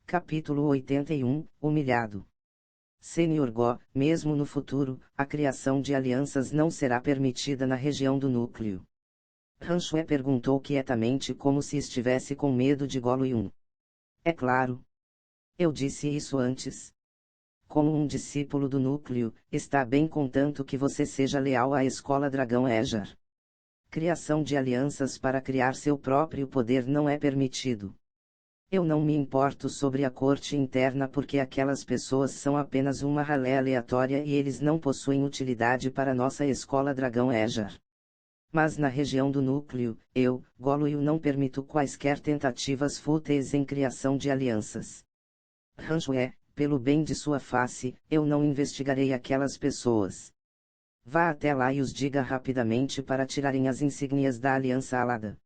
Capítulo 81, Humilhado. Senhor Go, mesmo no futuro, a criação de alianças não será permitida na região do núcleo. Ranchue perguntou quietamente como se estivesse com medo de Golo-yun. É claro. Eu disse isso antes. Como um discípulo do núcleo, está bem contanto que você seja leal à escola Dragão Ejar. Criação de alianças para criar seu próprio poder não é permitido. Eu não me importo sobre a corte interna porque aquelas pessoas são apenas uma ralé aleatória e eles não possuem utilidade para nossa escola Dragão Ejar. Mas na região do núcleo, eu, Golo-yun, não permito quaisquer tentativas fúteis em criação de alianças. Ranchue, pelo bem de sua face, eu não investigarei aquelas pessoas. Vá até lá e os diga rapidamente para tirarem as insígnias da Aliança Alada.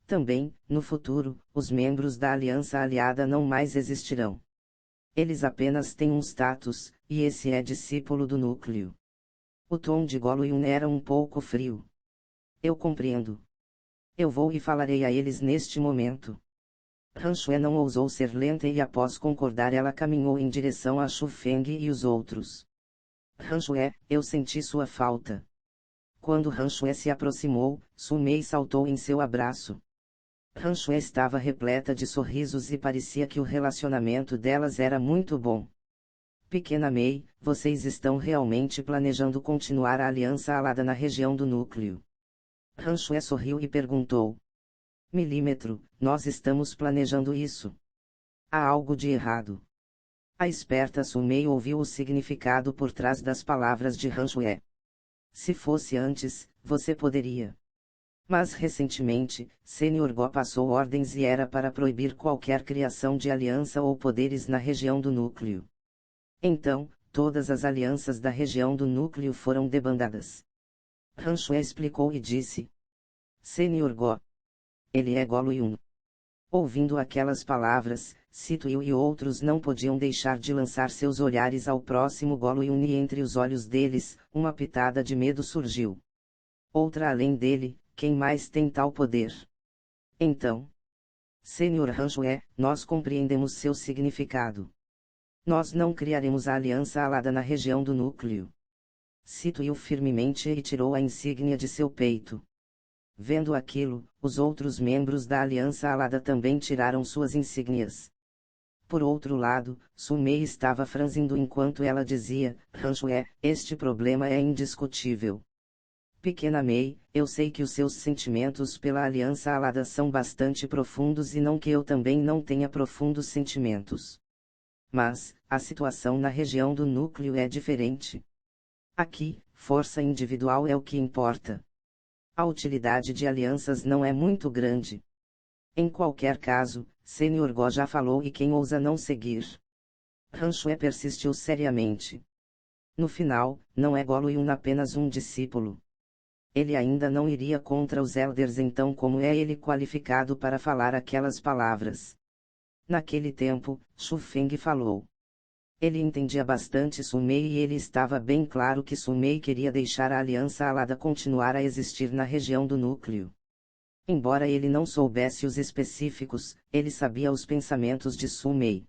Também, no futuro, os membros da Aliança Aliada não mais existirão. Eles apenas têm um status, e esse é discípulo do núcleo. O tom de Golo-yun era um pouco frio. Eu compreendo. Eu vou e falarei a eles neste momento. Ranchue não ousou ser lenta e após concordar ela caminhou em direção a Shu Feng e os outros. Ranchue, eu senti sua falta. Quando Ranchue se aproximou, Su Mei saltou em seu abraço. Ranchue estava repleta de sorrisos e parecia que o relacionamento delas era muito bom. Pequena Mei, vocês estão realmente planejando continuar a aliança alada na região do núcleo? Ranchue sorriu e perguntou. Milímetro, nós estamos planejando isso. Há algo de errado. A esperta Su Mei ouviu o significado por trás das palavras de Ranchue. Se fosse antes, você poderia. Mas recentemente, Senhor Go passou ordens e era para proibir qualquer criação de aliança ou poderes na região do núcleo. Então, todas as alianças da região do núcleo foram debandadas. Ranchue explicou e disse. Senhor Go. Ele é Golo-yun. Ouvindo aquelas palavras, Sito-yu e outros não podiam deixar de lançar seus olhares ao próximo Golo-yun e entre os olhos deles, uma pitada de medo surgiu. Outra além dele, quem mais tem tal poder? Então, Senhor Ranchue, nós compreendemos seu significado. Nós não criaremos a aliança alada na região do núcleo. Sito-yu firmemente e tirou a insígnia de seu peito. Vendo aquilo, os outros membros da aliança alada também tiraram suas insígnias. Por outro lado, Su Mei estava franzindo enquanto ela dizia, Ranchue, este problema é indiscutível. Pequena Mei, eu sei que os seus sentimentos pela Aliança Alada são bastante profundos e não que eu também não tenha profundos sentimentos. Mas, a situação na região do núcleo é diferente. Aqui, força individual é o que importa. A utilidade de alianças não é muito grande. Em qualquer caso, Senhor Go já falou e quem ousa não seguir? Ranchue persistiu seriamente. No final, não é Golo-yun apenas um discípulo. Ele ainda não iria contra os Elders, então como é ele qualificado para falar aquelas palavras? Naquele tempo, Shu Feng falou. Ele entendia bastante Su Mei e ele estava bem claro que Su Mei queria deixar a Aliança Alada continuar a existir na região do núcleo. Embora ele não soubesse os específicos, ele sabia os pensamentos de Su Mei.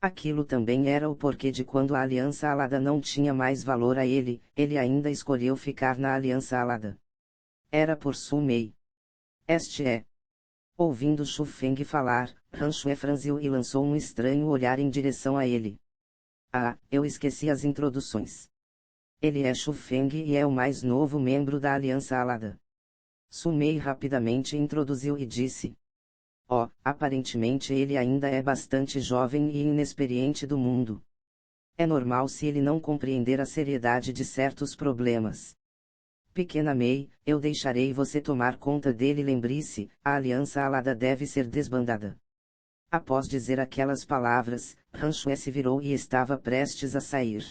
Aquilo também era o porquê de quando a Aliança Alada não tinha mais valor a ele, ele ainda escolheu ficar na Aliança Alada. Era por Su Mei. Este é. Ouvindo Shu Feng falar, Ranchue franziu e lançou um estranho olhar em direção a ele. Ah, eu esqueci as introduções. Ele é Shu Feng e é o mais novo membro da Aliança Alada. Su Mei rapidamente introduziu e disse. Oh, aparentemente ele ainda é bastante jovem e inexperiente do mundo. É normal se ele não compreender a seriedade de certos problemas. Pequena Mei, eu deixarei você tomar conta dele. Lembre-se, a Aliança Alada deve ser desbandada. Após dizer aquelas palavras, Ranchue se virou e estava prestes a sair.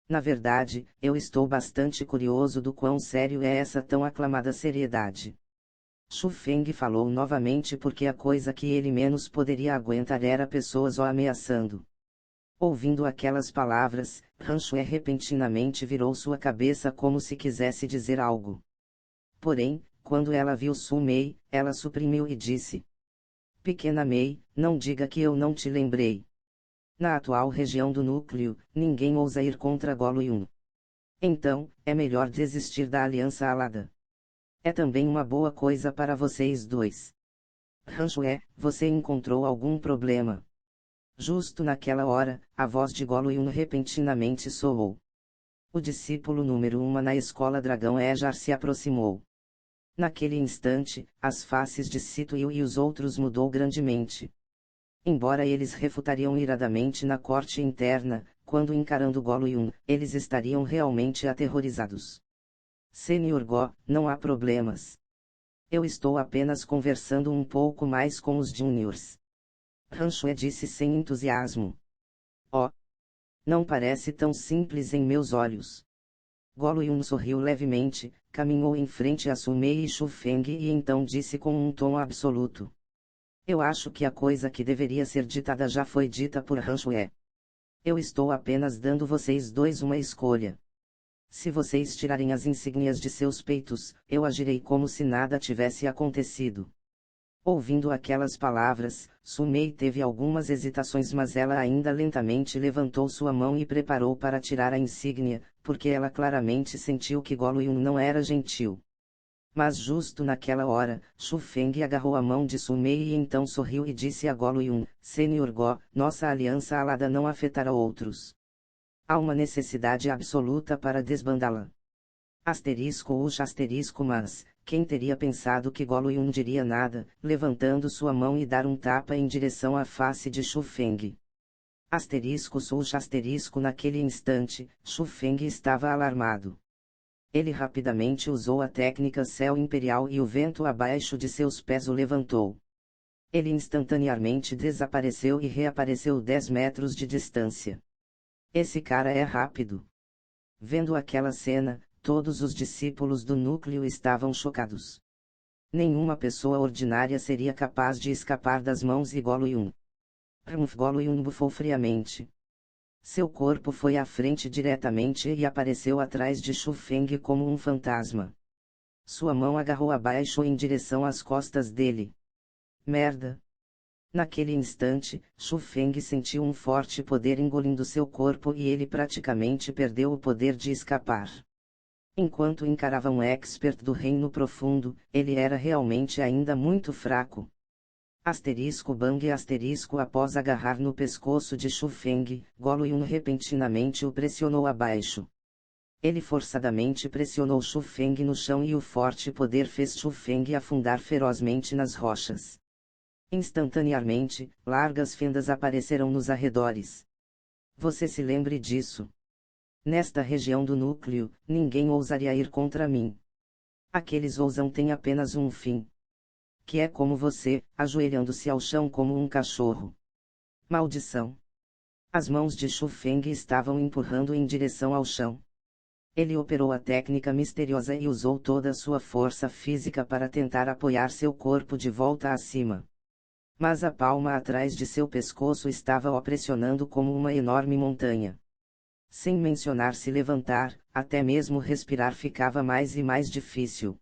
Na verdade, eu estou bastante curioso do quão sério é essa tão aclamada seriedade. Shu Feng falou novamente porque a coisa que ele menos poderia aguentar era pessoas o ameaçando. Ouvindo aquelas palavras, Ranchue repentinamente virou sua cabeça como se quisesse dizer algo. Porém, quando ela viu Su Mei, ela suprimiu e disse. Pequena Mei, não diga que eu não te lembrei. Na atual região do núcleo, ninguém ousa ir contra Golo-yun. Então, é melhor desistir da aliança alada. É também uma boa coisa para vocês dois. Ranchué, você encontrou algum problema? Justo naquela hora, a voz de Golo-yun repentinamente soou. O discípulo número 1 na escola Dragão Ejar se aproximou. Naquele instante, as faces de Sito-yu e os outros mudou grandemente. Embora eles refutariam iradamente na corte interna, quando encarando Golo-yun, eles estariam realmente aterrorizados. Sr. Go, não há problemas. Eu estou apenas conversando um pouco mais com os juniors. Ranchué disse sem entusiasmo. Oh! Não parece tão simples em meus olhos. Golo-yun sorriu levemente, caminhou em frente a Sumei e Shufeng e então disse com um tom absoluto. Eu acho que a coisa que deveria ser ditada já foi dita por Ranchué. Eu estou apenas dando vocês dois uma escolha. Se vocês tirarem as insígnias de seus peitos, eu agirei como se nada tivesse acontecido. Ouvindo aquelas palavras, Sumei teve algumas hesitações, mas ela ainda lentamente levantou sua mão e preparou para tirar a insígnia, porque ela claramente sentiu que Golo-yun não era gentil. Mas justo naquela hora, Shufeng agarrou a mão de Sumei e então sorriu e disse a Golo-yun, Sr. Go, nossa aliança alada não afetará outros. Há uma necessidade absoluta para desbandá-la. Mas, quem teria pensado que Golo-yun diria nada, levantando sua mão e dar um tapa em direção à face de Shufeng. Naquele instante, Shufeng estava alarmado. Ele rapidamente usou a técnica Céu Imperial e o vento abaixo de seus pés o levantou. Ele instantaneamente desapareceu e reapareceu 10 metros de distância. Esse cara é rápido. Vendo aquela cena, todos os discípulos do núcleo estavam chocados. Nenhuma pessoa ordinária seria capaz de escapar das mãos de Golo-yun. Golo-yun bufou friamente. Seu corpo foi à frente diretamente e apareceu atrás de Shufeng como um fantasma. Sua mão agarrou abaixo em direção às costas dele. Merda! Naquele instante, Shufeng sentiu um forte poder engolindo seu corpo e ele praticamente perdeu o poder de escapar. Enquanto encarava um expert do Reino Profundo, ele era realmente ainda muito fraco. Após agarrar no pescoço de Shufeng, Golo-yun repentinamente o pressionou abaixo. Ele forçadamente pressionou Shufeng no chão e o forte poder fez Shufeng afundar ferozmente nas rochas. Instantaneamente, largas fendas apareceram nos arredores. Você se lembre disso. Nesta região do núcleo, ninguém ousaria ir contra mim. Aqueles ousam têm apenas um fim. Que é como você, ajoelhando-se ao chão como um cachorro. Maldição! As mãos de Shufeng estavam empurrando em direção ao chão. Ele operou a técnica misteriosa e usou toda a sua força física para tentar apoiar seu corpo de volta acima. Mas a palma atrás de seu pescoço estava o pressionando como uma enorme montanha. Sem mencionar se levantar, até mesmo respirar ficava mais e mais difícil.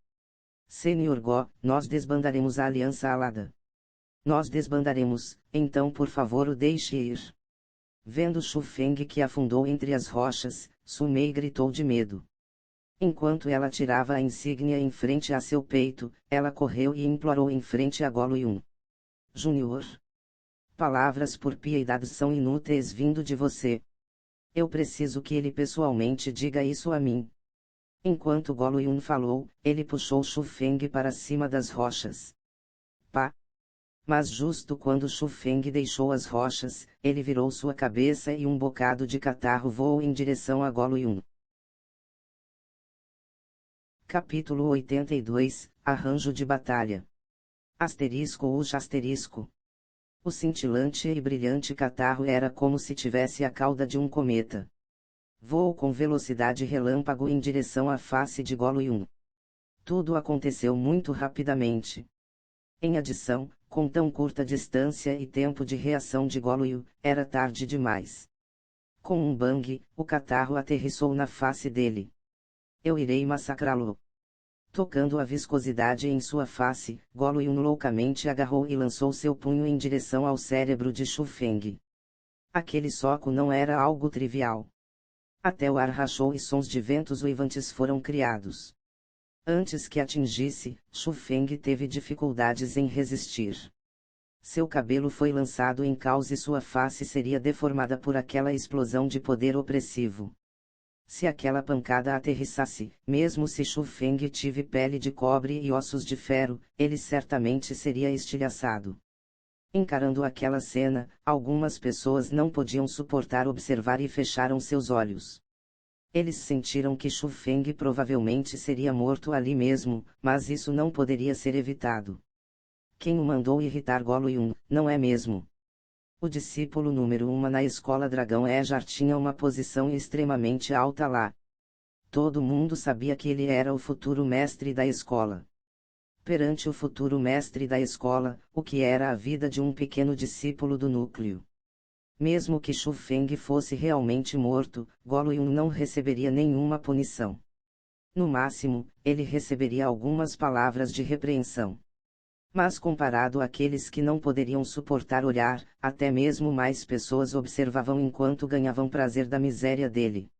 Sr. Go, nós desbandaremos a aliança alada. Nós desbandaremos, então por favor o deixe ir. Vendo Shufeng que afundou entre as rochas, Sumei gritou de medo. Enquanto ela tirava a insígnia em frente a seu peito, ela correu e implorou em frente a Golo-yun. Júnior. Palavras por piedade são inúteis vindo de você. Eu preciso que ele pessoalmente diga isso a mim. Enquanto Golo-yun falou, ele puxou Shufeng para cima das rochas. Pá! Mas justo quando Shufeng deixou as rochas, ele virou sua cabeça e um bocado de catarro voou em direção a Golo-yun. Capítulo 82, Arranjo de Batalha. O cintilante e brilhante catarro era como se tivesse a cauda de um cometa. Voou com velocidade relâmpago em direção à face de Golo-yun. Tudo aconteceu muito rapidamente. Em adição, com tão curta distância e tempo de reação de Golo-yun, era tarde demais. Com um bang, o catarro aterrissou na face dele. Eu irei massacrá-lo. Tocando a viscosidade em sua face, Gollum loucamente agarrou e lançou seu punho em direção ao cérebro de Shu Feng. Aquele soco não era algo trivial. Até o ar rachou e sons de ventos uivantes foram criados. Antes que atingisse, Shu Feng teve dificuldades em resistir. Seu cabelo foi lançado em caos e sua face seria deformada por aquela explosão de poder opressivo. Se aquela pancada aterrissasse, mesmo se Shu Feng tive pele de cobre e ossos de ferro, ele certamente seria estilhaçado. Encarando aquela cena, algumas pessoas não podiam suportar observar e fecharam seus olhos. Eles sentiram que Shu Feng provavelmente seria morto ali mesmo, mas isso não poderia ser evitado. Quem o mandou irritar Gollum, não é mesmo? O discípulo número 1 na escola Dragão Ejar tinha uma posição extremamente alta lá. Todo mundo sabia que ele era o futuro mestre da escola. Perante o futuro mestre da escola, o que era a vida de um pequeno discípulo do núcleo? Mesmo que Shu Feng fosse realmente morto, Gollum não receberia nenhuma punição. No máximo, ele receberia algumas palavras de repreensão. Mas comparado àqueles que não poderiam suportar olhar, até mesmo mais pessoas observavam enquanto ganhavam prazer da miséria dele.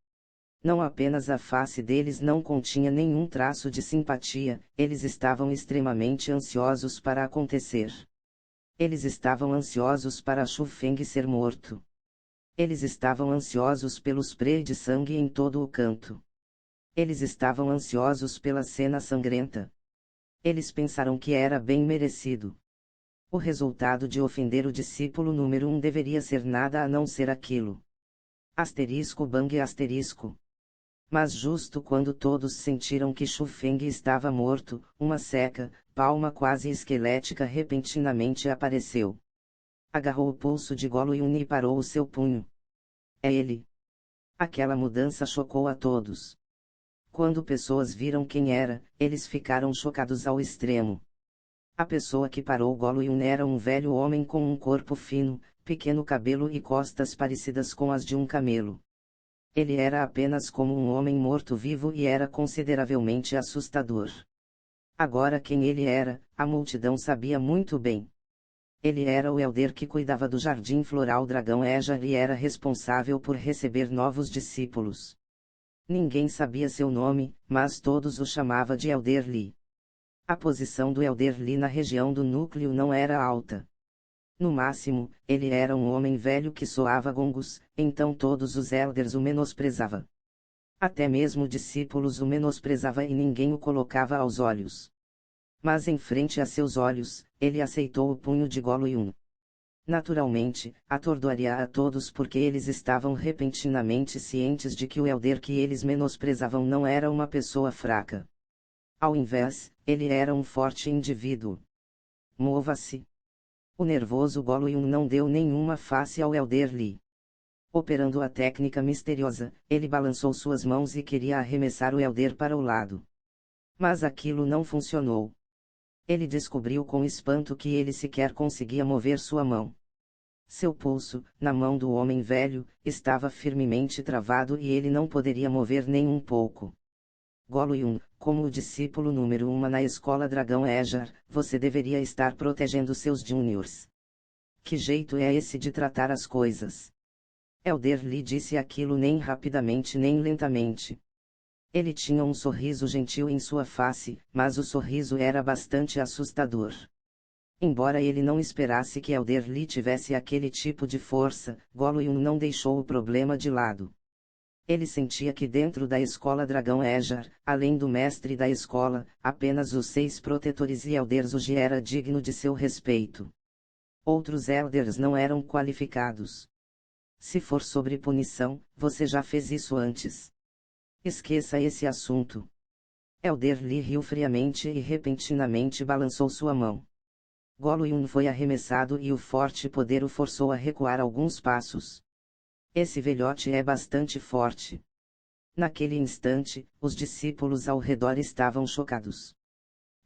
Não apenas a face deles não continha nenhum traço de simpatia, eles estavam extremamente ansiosos para acontecer. Eles estavam ansiosos para Shu Feng ser morto. Eles estavam ansiosos pelos spray de sangue em todo o canto. Eles estavam ansiosos pela cena sangrenta. Eles pensaram que era bem merecido. O resultado de ofender o discípulo número 1 deveria ser nada a não ser aquilo. Asterisco bang asterisco. Mas justo quando todos sentiram que Shu Feng estava morto, uma seca, palma quase esquelética repentinamente apareceu. Agarrou o pulso de Gollum e parou o seu punho. É ele. Aquela mudança chocou a todos. Quando pessoas viram quem era, eles ficaram chocados ao extremo. A pessoa que parou Gollum era um velho homem com um corpo fino, pequeno cabelo e costas parecidas com as de um camelo. Ele era apenas como um homem morto-vivo e era consideravelmente assustador. Agora quem ele era, a multidão sabia muito bem. Ele era o elder que cuidava do jardim floral Dragão Ejar e era responsável por receber novos discípulos. Ninguém sabia seu nome, mas todos o chamavam de Elder Li. A posição do Elder Li na região do núcleo não era alta. No máximo, ele era um homem velho que soava gongos, então todos os elders o menosprezavam. Até mesmo discípulos o menosprezavam e ninguém o colocava aos olhos. Mas em frente a seus olhos, ele aceitou o punho de Gollum. Naturalmente, atordoaria a todos porque eles estavam repentinamente cientes de que o elder que eles menosprezavam não era uma pessoa fraca. Ao invés, ele era um forte indivíduo. Mova-se! O nervoso Gollum não deu nenhuma face ao elder Li. Operando a técnica misteriosa, ele balançou suas mãos e queria arremessar o elder para o lado. Mas aquilo não funcionou. Ele descobriu com espanto que ele sequer conseguia mover sua mão. Seu pulso, na mão do homem velho, estava firmemente travado e ele não poderia mover nem um pouco. Gollum, como o discípulo número 1 na escola Dragão Ejar, você deveria estar protegendo seus juniors. Que jeito é esse de tratar as coisas? Elder Li disse aquilo nem rapidamente nem lentamente. Ele tinha um sorriso gentil em sua face, mas o sorriso era bastante assustador. Embora ele não esperasse que Elder Li tivesse aquele tipo de força, Gollum não deixou o problema de lado. Ele sentia que dentro da escola Dragão Ejar, além do mestre da escola, apenas os 6 protetores e elders Uji era digno de seu respeito. Outros elders não eram qualificados. Se for sobre punição, você já fez isso antes. Esqueça esse assunto. Elder Li riu friamente e repentinamente balançou sua mão. Gollum foi arremessado e o forte poder o forçou a recuar alguns passos. Esse velhote é bastante forte. Naquele instante, os discípulos ao redor estavam chocados.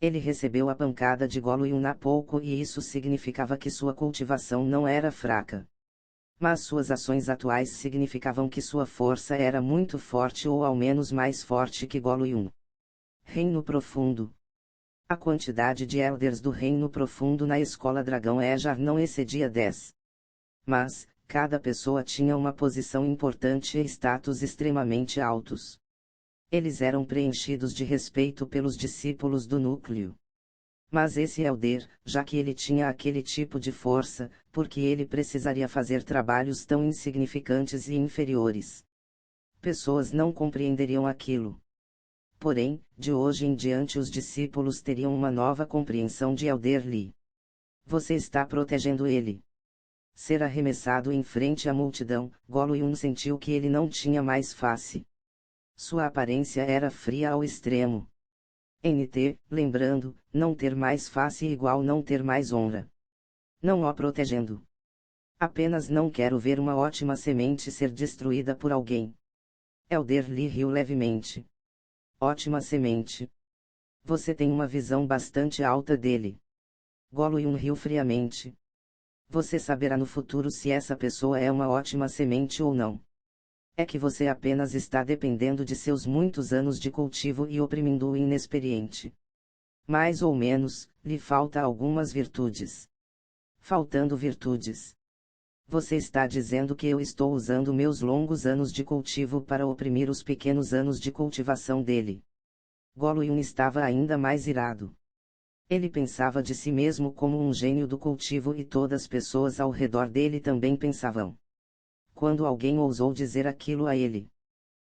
Ele recebeu a pancada de Gollum há pouco e isso significava que sua cultivação não era fraca. Mas suas ações atuais significavam que sua força era muito forte ou ao menos mais forte que Gollum. Reino Profundo. A quantidade de elders do Reino Profundo na Escola Dragão Ejar não excedia 10. Mas, cada pessoa tinha uma posição importante e status extremamente altos. Eles eram preenchidos de respeito pelos discípulos do núcleo. Mas esse elder, já que ele tinha aquele tipo de força, porque ele precisaria fazer trabalhos tão insignificantes e inferiores? Pessoas não compreenderiam aquilo. Porém, de hoje em diante os discípulos teriam uma nova compreensão de Elder Lee. Você está protegendo ele. Ser arremessado em frente à multidão, Gollum sentiu que ele não tinha mais face. Sua aparência era fria ao extremo. NT, lembrando, não ter mais face igual não ter mais honra. Não o protegendo. Apenas não quero ver uma ótima semente ser destruída por alguém. Elder Lee riu levemente. Ótima semente. Você tem uma visão bastante alta dele. Gollum riu friamente. Você saberá no futuro se essa pessoa é uma ótima semente ou não. É que você apenas está dependendo de seus muitos anos de cultivo e oprimindo o inexperiente. Mais ou menos, lhe falta algumas virtudes. Faltando virtudes. Você está dizendo que eu estou usando meus longos anos de cultivo para oprimir os pequenos anos de cultivação dele. Gollum estava ainda mais irado. Ele pensava de si mesmo como um gênio do cultivo e todas as pessoas ao redor dele também pensavam. Quando alguém ousou dizer aquilo a ele,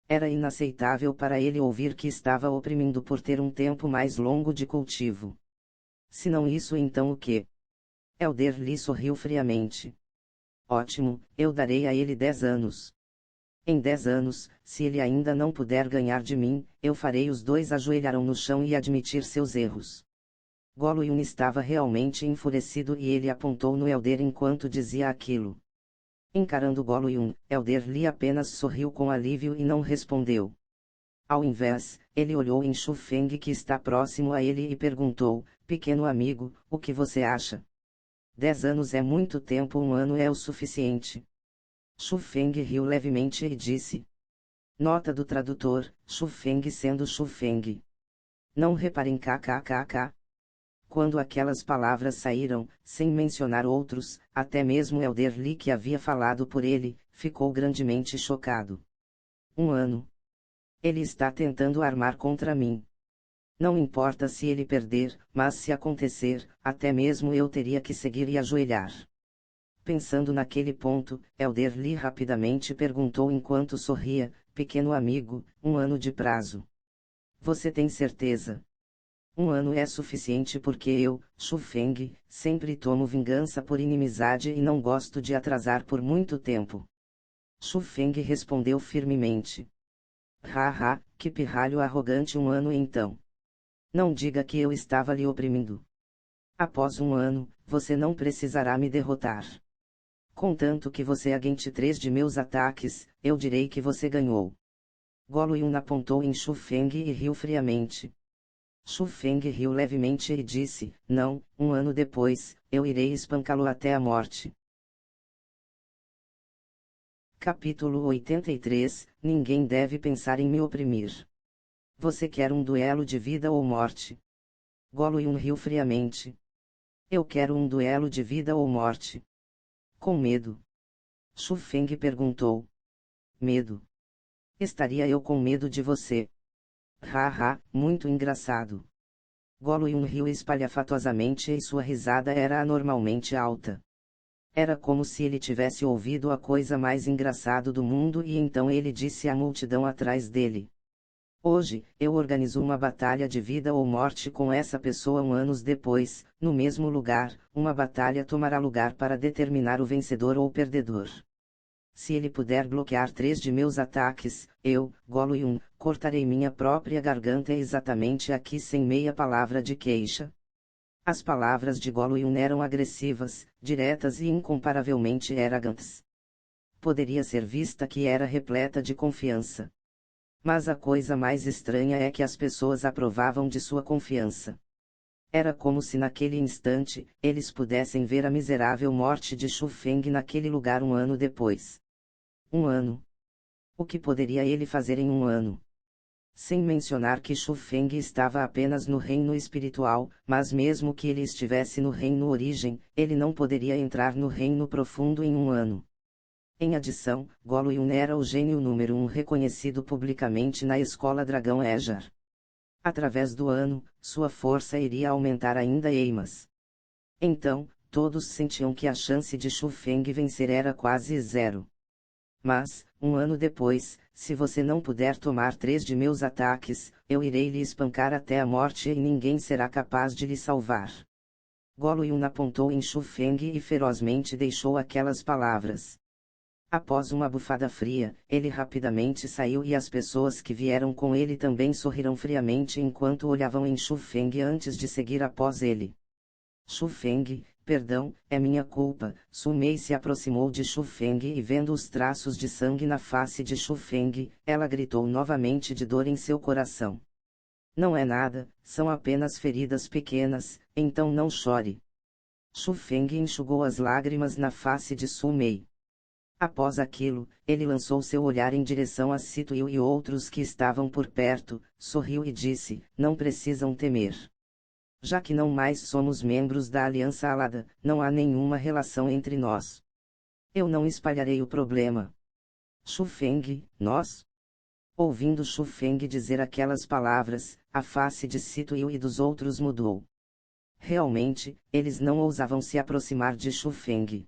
era inaceitável para ele ouvir que estava oprimindo por ter um tempo mais longo de cultivo. Se não isso, então o quê? Elder Lee sorriu friamente. Ótimo, eu darei a ele 10 anos. Em 10 anos, se ele ainda não puder ganhar de mim, eu farei os dois ajoelharão no chão e admitir seus erros. Gollum estava realmente enfurecido e ele apontou no Elder enquanto dizia aquilo. Encarando Gollum, Elder Lee apenas sorriu com alívio e não respondeu. Ao invés, ele olhou em Shu Feng que está próximo a ele e perguntou, pequeno amigo, o que você acha? 10 anos é muito tempo, um ano é o suficiente. Shu Feng riu levemente e disse. Nota do tradutor, Shu Feng sendo Shu Feng. Não reparem kkkk. Quando aquelas palavras saíram, sem mencionar outros, até mesmo Elder Lee que havia falado por ele, ficou grandemente chocado. Um ano. Ele está tentando armar contra mim. Não importa se ele perder, mas se acontecer, até mesmo eu teria que seguir e ajoelhar. Pensando naquele ponto, Elder Lee rapidamente perguntou enquanto sorria, pequeno amigo, um ano de prazo. Você tem certeza? Um ano é suficiente porque eu, Shu Feng, sempre tomo vingança por inimizade e não gosto de atrasar por muito tempo. Shu Feng respondeu firmemente. Haha, que pirralho arrogante, um ano então. Não diga que eu estava lhe oprimindo. Após um ano, você não precisará me derrotar. Contanto que você aguente 3 de meus ataques, eu direi que você ganhou. Gollum apontou em Shu Feng e riu friamente. Shu Feng riu levemente e disse, não, um ano depois, eu irei espancá-lo até a morte. Capítulo 83, Ninguém deve pensar em me oprimir. Você quer um duelo de vida ou morte? Gollum riu friamente. Eu quero um duelo de vida ou morte. Com medo. Shu Feng perguntou. Medo? Estaria eu com medo de você? Haha, muito engraçado. Gollum riu espalhafatosamente e sua risada era anormalmente alta. Era como se ele tivesse ouvido a coisa mais engraçada do mundo e então ele disse à multidão atrás dele. Hoje, eu organizo uma batalha de vida ou morte com essa pessoa anos depois, no mesmo lugar, uma batalha tomará lugar para determinar o vencedor ou perdedor. Se ele puder bloquear 3 de meus ataques, eu, Gollum, cortarei minha própria garganta exatamente aqui sem meia palavra de queixa. As palavras de Gollum eram agressivas, diretas e incomparavelmente arrogantes. Poderia ser vista que era repleta de confiança. Mas a coisa mais estranha é que as pessoas aprovavam de sua confiança. Era como se naquele instante, eles pudessem ver a miserável morte de Shu Feng naquele lugar um ano depois. Um ano. O que poderia ele fazer em um ano? Sem mencionar que Shu Feng estava apenas no reino espiritual, mas mesmo que ele estivesse no reino origem, ele não poderia entrar no reino profundo em um ano. Em adição, Golo Yun era o gênio número 1 reconhecido publicamente na escola Dragão Ejar. Através do ano, sua força iria aumentar ainda eimas. Então, todos sentiam que a chance de Shu Feng vencer era quase zero. Mas, um ano depois, se você não puder tomar 3 de meus ataques, eu irei lhe espancar até a morte e ninguém será capaz de lhe salvar. Golo Yun apontou em Shu Feng e ferozmente deixou aquelas palavras. Após uma bufada fria, ele rapidamente saiu e as pessoas que vieram com ele também sorriram friamente enquanto olhavam em Shu Feng antes de seguir após ele. Shu Feng, perdão, é minha culpa. Su Mei se aproximou de Shu Feng e vendo os traços de sangue na face de Shu Feng, ela gritou novamente de dor em seu coração. Não é nada, são apenas feridas pequenas, então não chore. Shu Feng enxugou as lágrimas na face de Su Mei. Após aquilo, ele lançou seu olhar em direção a Sito Yu e outros que estavam por perto, sorriu e disse, não precisam temer. Já que não mais somos membros da Aliança Alada, não há nenhuma relação entre nós. Eu não espalharei o problema. Shu Feng, nós? Ouvindo Shu Feng dizer aquelas palavras, a face de Sito Yu e dos outros mudou. Realmente, eles não ousavam se aproximar de Shu Feng.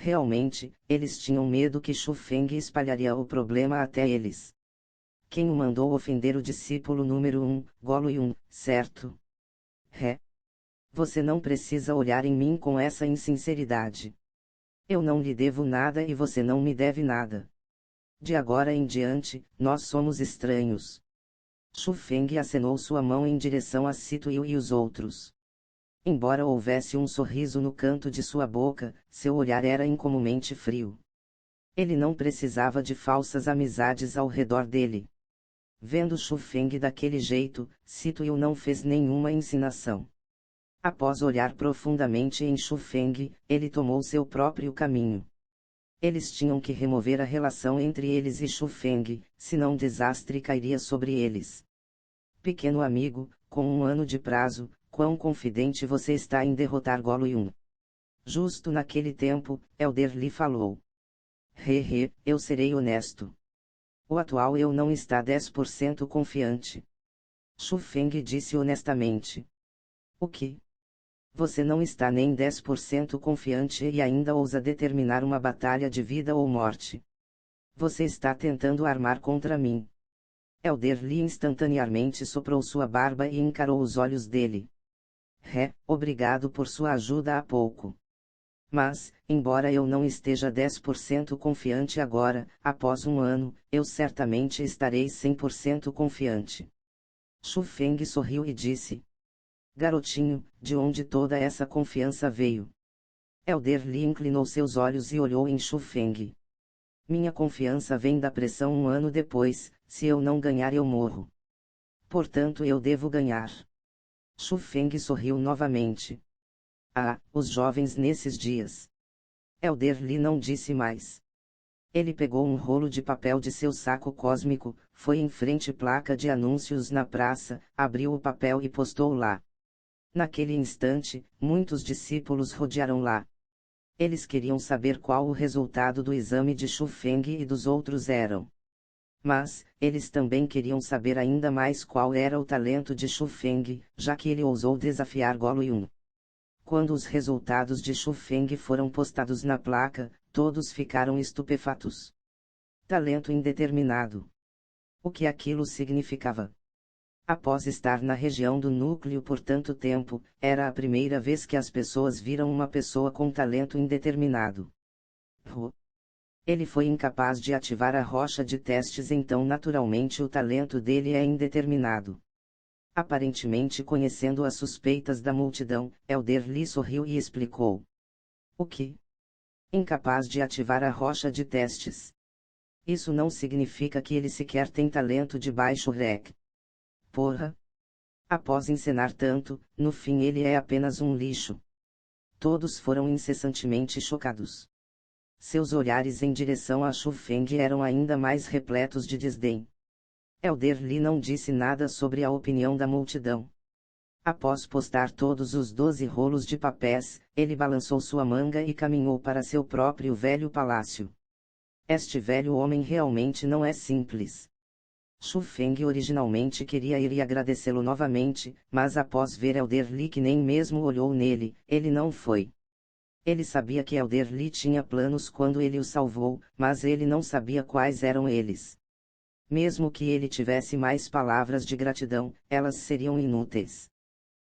Realmente, eles tinham medo que Shu Feng espalharia o problema até eles. Quem o mandou ofender o discípulo número 1, Golo Yun, certo? Você não precisa olhar em mim com essa insinceridade. Eu não lhe devo nada e você não me deve nada. De agora em diante, nós somos estranhos. Shu Feng acenou sua mão em direção a Sito Yu e os outros. Embora houvesse um sorriso no canto de sua boca, seu olhar era incomumente frio. Ele não precisava de falsas amizades ao redor dele. Vendo Shu Feng daquele jeito, Sito Yu não fez nenhuma ensinação. Após olhar profundamente em Shu Feng, ele tomou seu próprio caminho. Eles tinham que remover a relação entre eles e Shu Feng, senão desastre cairia sobre eles. Pequeno amigo, com um ano de prazo, quão confidente você está em derrotar Golo Yun? Justo naquele tempo, Elder lhe falou. Eu serei honesto. O atual eu não está 10% confiante. Shu Feng disse honestamente. O que? Você não está nem 10% confiante e ainda ousa determinar uma batalha de vida ou morte. Você está tentando armar contra mim. Elder Li instantaneamente soprou sua barba e encarou os olhos dele. Obrigado por sua ajuda há pouco. Mas, embora eu não esteja 10% confiante agora, após um ano, eu certamente estarei 100% confiante. Shu Feng sorriu e disse. Garotinho, de onde toda essa confiança veio? Elder Li inclinou seus olhos e olhou em Shu Feng. Minha confiança vem da pressão um ano depois, se eu não ganhar eu morro. Portanto eu devo ganhar. Shu Feng sorriu novamente. Os jovens nesses dias. Elder Li não disse mais. Ele pegou um rolo de papel de seu saco cósmico, foi em frente à placa de anúncios na praça, abriu o papel e postou lá. Naquele instante, muitos discípulos rodearam lá. Eles queriam saber qual o resultado do exame de Shu Feng e dos outros eram. Mas, eles também queriam saber ainda mais qual era o talento de Shu Feng, já que ele ousou desafiar Golo Yun. Quando os resultados de Shu Feng foram postados na placa, todos ficaram estupefatos. Talento indeterminado. O que aquilo significava? Após estar na região do núcleo por tanto tempo, era a primeira vez que as pessoas viram uma pessoa com talento indeterminado. Ele foi incapaz de ativar a rocha de testes, então naturalmente o talento dele é indeterminado. Aparentemente conhecendo as suspeitas da multidão, Elder Li sorriu e explicou. O que? Incapaz de ativar a rocha de testes. Isso não significa que ele sequer tem talento de baixo REC. Porra! Após encenar tanto, no fim ele é apenas um lixo. Todos foram incessantemente chocados. Seus olhares em direção a Shu Feng eram ainda mais repletos de desdém. Elder Li não disse nada sobre a opinião da multidão. Após postar todos os 12 rolos de papéis, ele balançou sua manga e caminhou para seu próprio velho palácio. Este velho homem realmente não é simples. Xu Feng originalmente queria ir e agradecê-lo novamente, mas após ver Elder Li que nem mesmo olhou nele, ele não foi. Ele sabia que Elder Li tinha planos quando ele o salvou, mas ele não sabia quais eram eles. Mesmo que ele tivesse mais palavras de gratidão, elas seriam inúteis.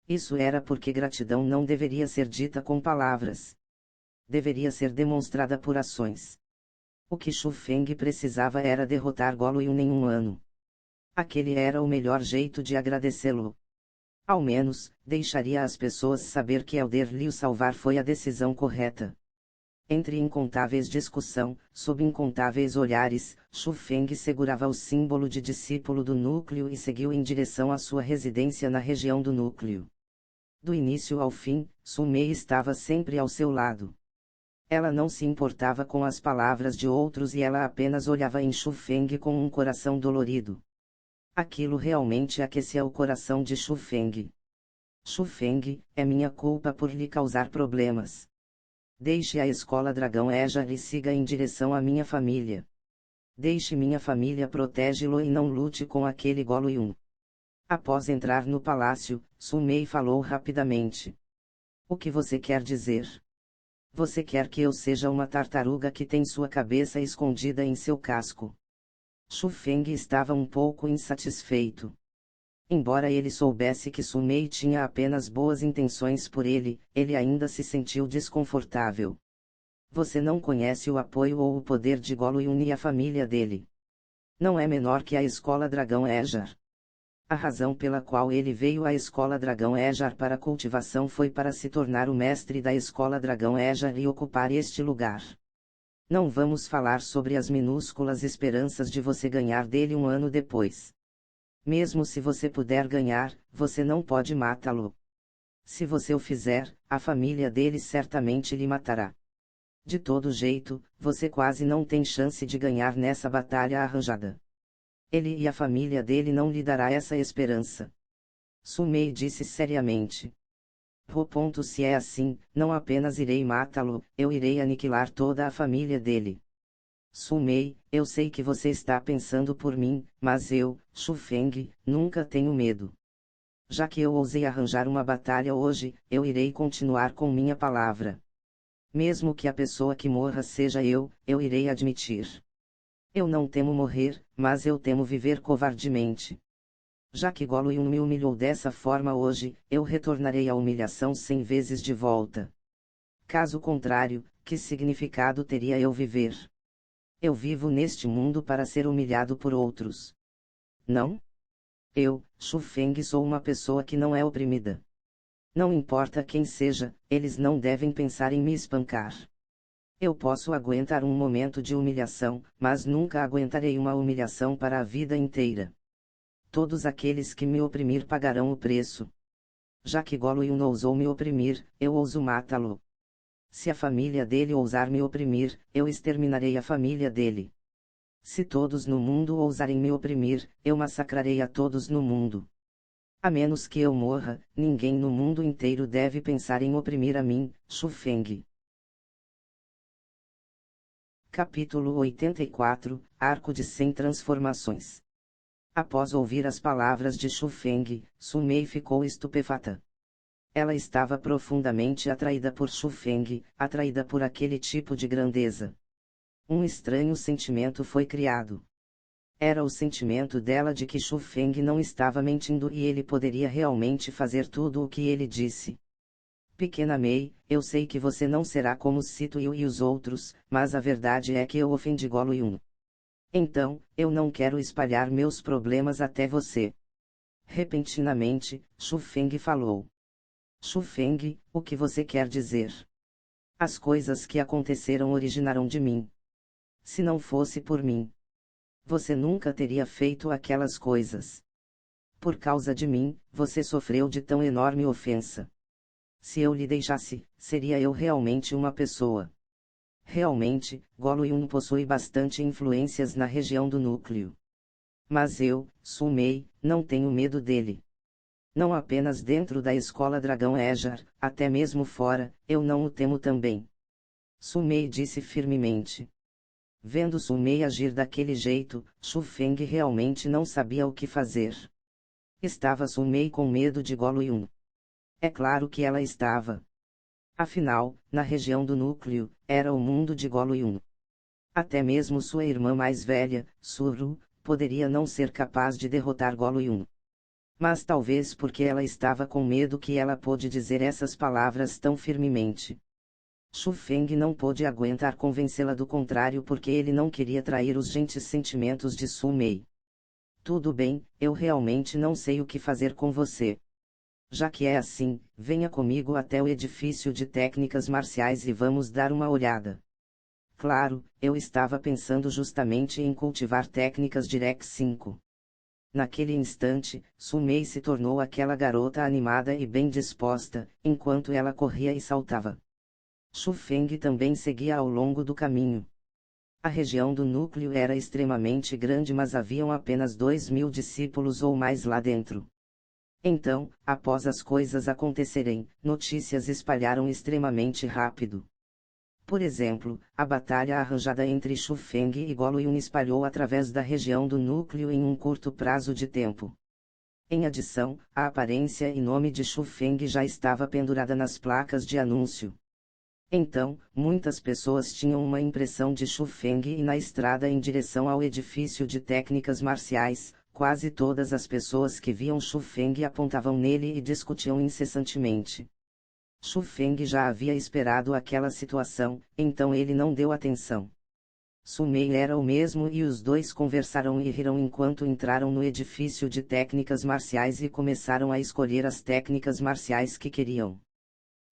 Isso era porque gratidão não deveria ser dita com palavras. Deveria ser demonstrada por ações. O que Xu Feng precisava era derrotar Gollum em um ano. Aquele era o melhor jeito de agradecê-lo. Ao menos, deixaria as pessoas saber que Elder Li o salvar foi a decisão correta. Entre incontáveis discussão, sob incontáveis olhares, Xu Feng segurava o símbolo de discípulo do núcleo e seguiu em direção à sua residência na região do núcleo. Do início ao fim, Su Mei estava sempre ao seu lado. Ela não se importava com as palavras de outros e ela apenas olhava em Xu Feng com um coração dolorido. Aquilo realmente aquecia o coração de Xu Feng. Xu Feng, é minha culpa por lhe causar problemas. Deixe a escola Dragão Ejar e siga em direção à minha família. Deixe minha família protege-lo e não lute com aquele Gollum. Após entrar no palácio, Su Mei falou rapidamente. O que você quer dizer? Você quer que eu seja uma tartaruga que tem sua cabeça escondida em seu casco? Xu Feng estava um pouco insatisfeito. Embora ele soubesse que Su Mei tinha apenas boas intenções por ele, ele ainda se sentiu desconfortável. Você não conhece o apoio ou o poder de Gollum e a família dele. Não é menor que a escola Dragão Ejar. A razão pela qual ele veio à escola Dragão Ejar para cultivação foi para se tornar o mestre da escola Dragão Ejar e ocupar este lugar. Não vamos falar sobre as minúsculas esperanças de você ganhar dele um ano depois. Mesmo se você puder ganhar, você não pode matá-lo. Se você o fizer, a família dele certamente lhe matará. De todo jeito, você quase não tem chance de ganhar nessa batalha arranjada. Ele e a família dele não lhe dará essa esperança. Su Mei disse seriamente. Se é assim, não apenas irei matá-lo, eu irei aniquilar toda a família dele. Su Mei, eu sei que você está pensando por mim, mas eu, Xu Feng, nunca tenho medo. Já que eu ousei arranjar uma batalha hoje, eu irei continuar com minha palavra. Mesmo que a pessoa que morra seja eu irei admitir. Eu não temo morrer, mas eu temo viver covardemente. Já que Gollum me humilhou dessa forma hoje, eu retornarei a humilhação 100 vezes de volta. Caso contrário, que significado teria eu viver? Eu vivo neste mundo para ser humilhado por outros. Não? Eu, Xu Feng, sou uma pessoa que não é oprimida. Não importa quem seja, eles não devem pensar em me espancar. Eu posso aguentar um momento de humilhação, mas nunca aguentarei uma humilhação para a vida inteira. Todos aqueles que me oprimir pagarão o preço. Já que Gollum ousou me oprimir, eu ouso matá-lo. Se a família dele ousar me oprimir, eu exterminarei a família dele. Se todos no mundo ousarem me oprimir, eu massacrarei a todos no mundo. A menos que eu morra, ninguém no mundo inteiro deve pensar em oprimir a mim, Xu Feng. Capítulo 84, Arco de 100 Transformações. Após ouvir as palavras de Xu Feng, Su Mei ficou estupefata. Ela estava profundamente atraída por Xu Feng, atraída por aquele tipo de grandeza. Um estranho sentimento foi criado. Era o sentimento dela de que Xu Feng não estava mentindo e ele poderia realmente fazer tudo o que ele disse. Pequena Mei, eu sei que você não será como Sito e os outros, mas a verdade é que eu ofendi Gollum. Então, eu não quero espalhar meus problemas até você. Repentinamente, Xu Feng falou. Xu Feng, o que você quer dizer? As coisas que aconteceram originaram de mim. Se não fosse por mim, você nunca teria feito aquelas coisas. Por causa de mim, você sofreu de tão enorme ofensa. Se eu lhe deixasse, seria eu realmente uma pessoa. Realmente, Gollum possui bastante influências na região do núcleo. Mas eu, Sumei, não tenho medo dele. Não apenas dentro da escola Dragão Ejar, até mesmo fora, eu não o temo também. Sumei disse firmemente. Vendo Sumei agir daquele jeito, Shu Feng realmente não sabia o que fazer. Estava Sumei com medo de Goluyun? É claro que ela estava. Afinal, na região do núcleo, era o mundo de Goluyun. Até mesmo sua irmã mais velha, Suru, poderia não ser capaz de derrotar Goluyun. Mas talvez porque ela estava com medo que ela pôde dizer essas palavras tão firmemente. Shu Feng não pôde aguentar convencê-la do contrário porque ele não queria trair os gentis sentimentos de Su Mei. Tudo bem, eu realmente não sei o que fazer com você. Já que é assim, venha comigo até o edifício de técnicas marciais e vamos dar uma olhada. Claro, eu estava pensando justamente em cultivar técnicas de Rex 5. Naquele instante, Su Mei se tornou aquela garota animada e bem disposta, enquanto ela corria e saltava. Shu Feng também seguia ao longo do caminho. A região do núcleo era extremamente grande, mas haviam apenas 2.000 discípulos ou mais lá dentro. Então, após as coisas acontecerem, notícias espalharam extremamente rápido. Por exemplo, a batalha arranjada entre Shu Feng e Goluyun espalhou através da região do núcleo em um curto prazo de tempo. Em adição, a aparência e nome de Shu Feng já estava pendurada nas placas de anúncio. Então, muitas pessoas tinham uma impressão de Shu Feng e na estrada em direção ao edifício de técnicas marciais, quase todas as pessoas que viam Shu Feng apontavam nele e discutiam incessantemente. Shu Feng já havia esperado aquela situação, então ele não deu atenção. Su Mei era o mesmo e os dois conversaram e riram enquanto entraram no edifício de técnicas marciais e começaram a escolher as técnicas marciais que queriam.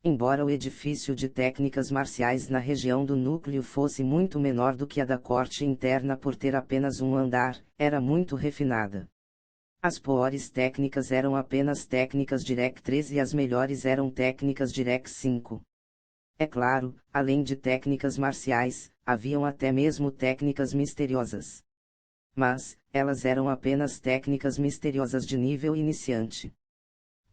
Embora o edifício de técnicas marciais na região do núcleo fosse muito menor do que a da corte interna por ter apenas um andar, era muito refinada. As piores técnicas eram apenas técnicas de Rec 3 e as melhores eram técnicas de Rec 5. É claro, além de técnicas marciais, haviam até mesmo técnicas misteriosas. Mas, elas eram apenas técnicas misteriosas de nível iniciante.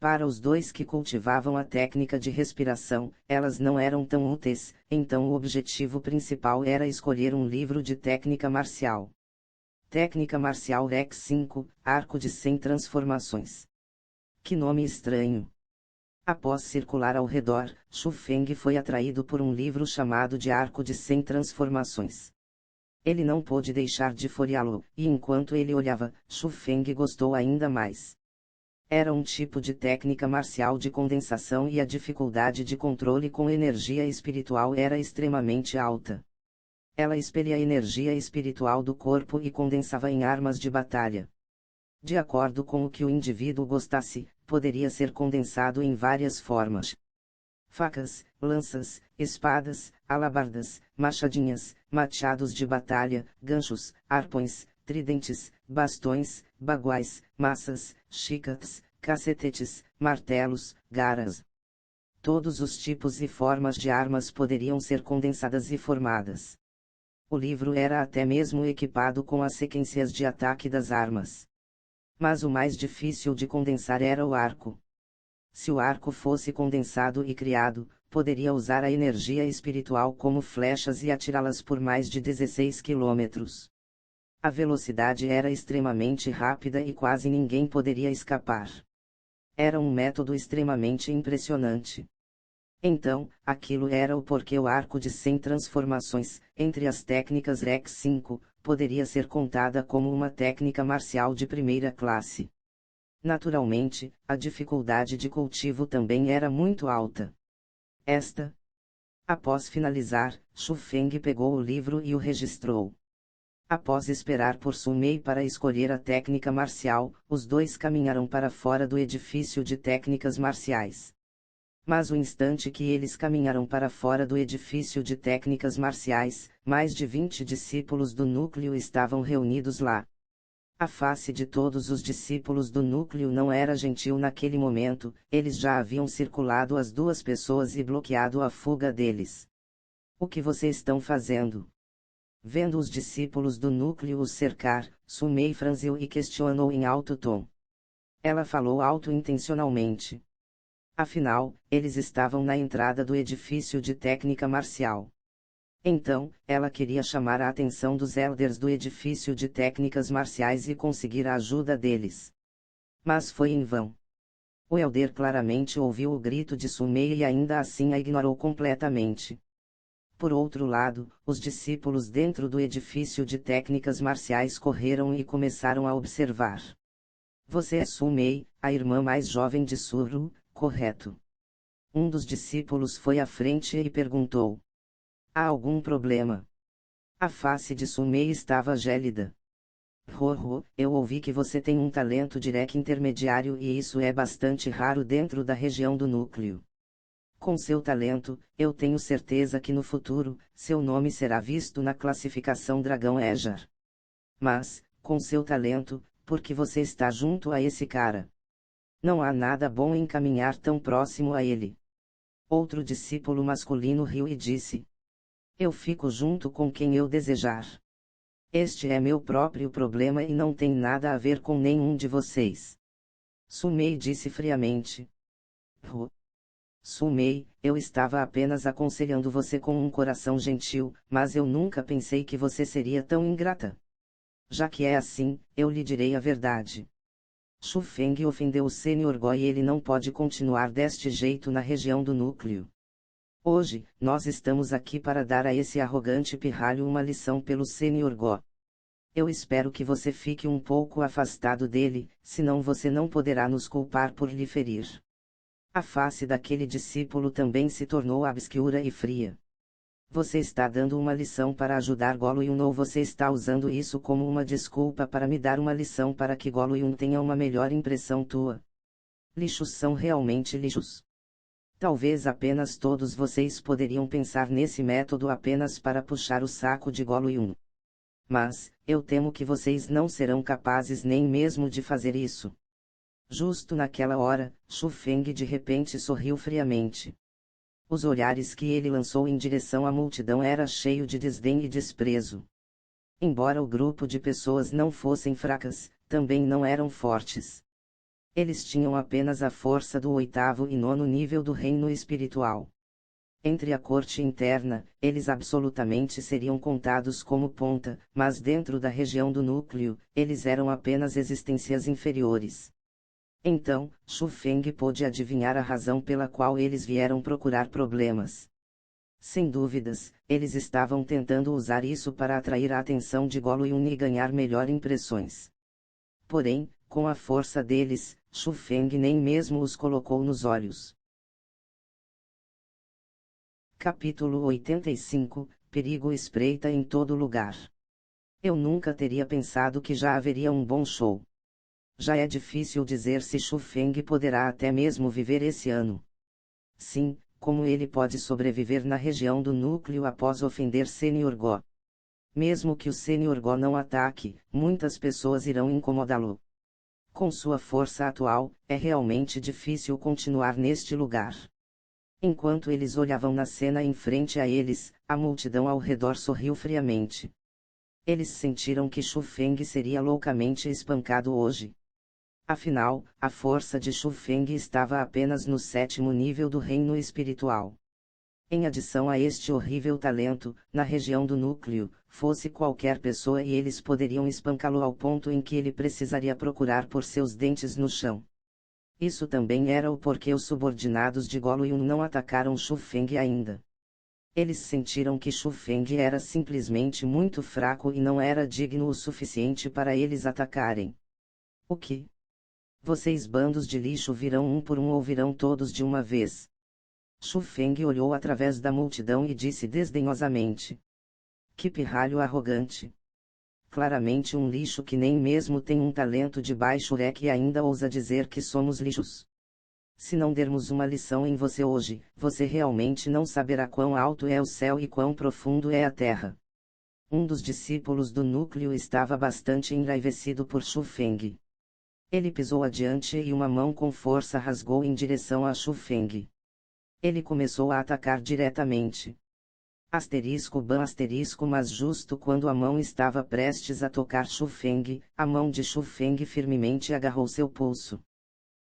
Para os dois que cultivavam a técnica de respiração, elas não eram tão úteis, então o objetivo principal era escolher um livro de técnica marcial. Técnica Marcial Rex 5, Arco de 100 Transformações. Que nome estranho! Após circular ao redor, Shu Feng foi atraído por um livro chamado de Arco de 100 Transformações. Ele não pôde deixar de folheá-lo, e enquanto ele olhava, Shu Feng gostou ainda mais. Era um tipo de técnica marcial de condensação e a dificuldade de controle com energia espiritual era extremamente alta. Ela expelia a energia espiritual do corpo e condensava em armas de batalha. De acordo com o que o indivíduo gostasse, poderia ser condensado em várias formas. Facas, lanças, espadas, alabardas, machadinhas, machados de batalha, ganchos, arpões, tridentes, bastões, baguais, maças, chicotes, cacetetes, martelos, garas. Todos os tipos e formas de armas poderiam ser condensadas e formadas. O livro era até mesmo equipado com as sequências de ataque das armas. Mas o mais difícil de condensar era o arco. Se o arco fosse condensado e criado, poderia usar a energia espiritual como flechas e atirá-las por mais de 16 quilômetros. A velocidade era extremamente rápida e quase ninguém poderia escapar. Era um método extremamente impressionante. Então, aquilo era o porquê o arco de 100 transformações, entre as técnicas Rex 5, poderia ser contada como uma técnica marcial de primeira classe. Naturalmente, a dificuldade de cultivo também era muito alta. Após finalizar, Shu Feng pegou o livro e o registrou. Após esperar por Su Mei para escolher a técnica marcial, os dois caminharam para fora do edifício de técnicas marciais. Mas o instante que eles caminharam para fora do edifício de técnicas marciais, mais de 20 discípulos do núcleo estavam reunidos lá. A face de todos os discípulos do núcleo não era gentil naquele momento, eles já haviam circulado as duas pessoas e bloqueado a fuga deles. O que vocês estão fazendo? Vendo os discípulos do núcleo os cercar, Su Mei franziu e questionou em alto tom. Ela falou alto intencionalmente. Afinal, eles estavam na entrada do edifício de técnica marcial. Então, ela queria chamar a atenção dos elders do edifício de técnicas marciais e conseguir a ajuda deles. Mas foi em vão. O elder claramente ouviu o grito de Su Mei e ainda assim a ignorou completamente. Por outro lado, os discípulos dentro do edifício de técnicas marciais correram e começaram a observar. Você é Su Mei, a irmã mais jovem de Suru, correto? Um dos discípulos foi à frente e perguntou. Há algum problema? A face de Su Mei estava gélida. Eu ouvi que você tem um talento direct intermediário e isso é bastante raro dentro da região do núcleo. Com seu talento, eu tenho certeza que no futuro, seu nome será visto na classificação Dragão Ejar. Mas, com seu talento, por que você está junto a esse cara? Não há nada bom em caminhar tão próximo a ele. Outro discípulo masculino riu e disse. Eu fico junto com quem eu desejar. Este é meu próprio problema e não tem nada a ver com nenhum de vocês. Su Mei disse friamente. Su Mei, eu estava apenas aconselhando você com um coração gentil, mas eu nunca pensei que você seria tão ingrata. Já que é assim, eu lhe direi a verdade. Shu Feng ofendeu o Sr. Go e ele não pode continuar deste jeito na região do núcleo. Hoje, nós estamos aqui para dar a esse arrogante pirralho uma lição pelo Sr. Go. Eu espero que você fique um pouco afastado dele, senão você não poderá nos culpar por lhe ferir. A face daquele discípulo também se tornou obscura e fria. Você está dando uma lição para ajudar Golo Yun ou você está usando isso como uma desculpa para me dar uma lição para que Golo Yun tenha uma melhor impressão tua? Lixos são realmente lixos. Talvez apenas todos vocês poderiam pensar nesse método apenas para puxar o saco de Golo Yun. Mas, eu temo que vocês não serão capazes nem mesmo de fazer isso. Justo naquela hora, Shu Feng de repente sorriu friamente. Os olhares que ele lançou em direção à multidão era cheio de desdém e desprezo. Embora o grupo de pessoas não fossem fracas, também não eram fortes. Eles tinham apenas a força do 8º e 9º nível do reino espiritual. Entre a corte interna, eles absolutamente seriam contados como ponta, mas dentro da região do núcleo, eles eram apenas existências inferiores. Então, Shu Feng pôde adivinhar a razão pela qual eles vieram procurar problemas. Sem dúvidas, eles estavam tentando usar isso para atrair a atenção de Golo Yun e ganhar melhor impressões. Porém, com a força deles, Shu Feng nem mesmo os colocou nos olhos. Capítulo 85 – Perigo espreita em todo lugar. Eu nunca teria pensado que já haveria um bom show. Já é difícil dizer se Shu Feng poderá até mesmo viver esse ano. Sim, como ele pode sobreviver na região do núcleo após ofender Sr. Go. Mesmo que o Sr. Go não ataque, muitas pessoas irão incomodá-lo. Com sua força atual, é realmente difícil continuar neste lugar. Enquanto eles olhavam na cena em frente a eles, a multidão ao redor sorriu friamente. Eles sentiram que Shu Feng seria loucamente espancado hoje. Afinal, a força de Shu Feng estava apenas no 7º nível do reino espiritual. Em adição a este horrível talento, na região do núcleo, fosse qualquer pessoa e eles poderiam espancá-lo ao ponto em que ele precisaria procurar por seus dentes no chão. Isso também era o porquê os subordinados de Golo Yun não atacaram Shu Feng ainda. Eles sentiram que Shu Feng era simplesmente muito fraco e não era digno o suficiente para eles atacarem. O que? Vocês bandos de lixo virão um por um ou virão todos de uma vez? Shu Feng olhou através da multidão e disse desdenhosamente. Que pirralho arrogante! Claramente um lixo que nem mesmo tem um talento de baixo rec e ainda ousa dizer que somos lixos. Se não dermos uma lição em você hoje, você realmente não saberá quão alto é o céu e quão profundo é a terra. Um dos discípulos do núcleo estava bastante enraivecido por Shu Feng. Ele pisou adiante e uma mão com força rasgou em direção a Shu Feng. Ele começou a atacar diretamente. Ban mas justo quando a mão estava prestes a tocar Shu Feng, a mão de Shu Feng firmemente agarrou seu pulso.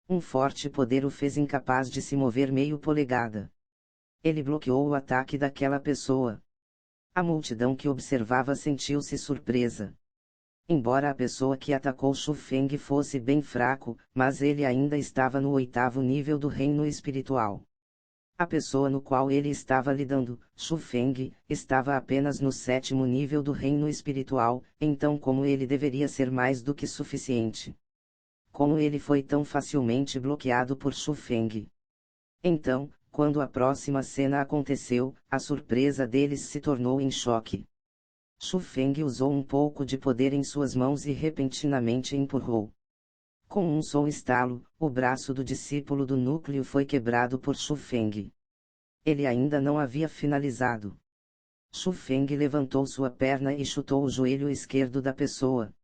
Um forte poder o fez incapaz de se mover meio polegada. Ele bloqueou o ataque daquela pessoa. A multidão que observava sentiu-se surpresa. Embora a pessoa que atacou Shu Feng fosse bem fraco, mas ele ainda estava no 8º nível do reino espiritual. A pessoa no qual ele estava lidando, Shu Feng, estava apenas no 7º nível do reino espiritual, então como ele deveria ser mais do que suficiente? Como ele foi tão facilmente bloqueado por Shu Feng? Então, quando a próxima cena aconteceu, a surpresa deles se tornou em choque. Shu Feng usou um pouco de poder em suas mãos e repentinamente empurrou. Com um som estalo, o braço do discípulo do núcleo foi quebrado por Shu Feng. Ele ainda não havia finalizado. Shu Feng levantou sua perna e chutou o joelho esquerdo da pessoa.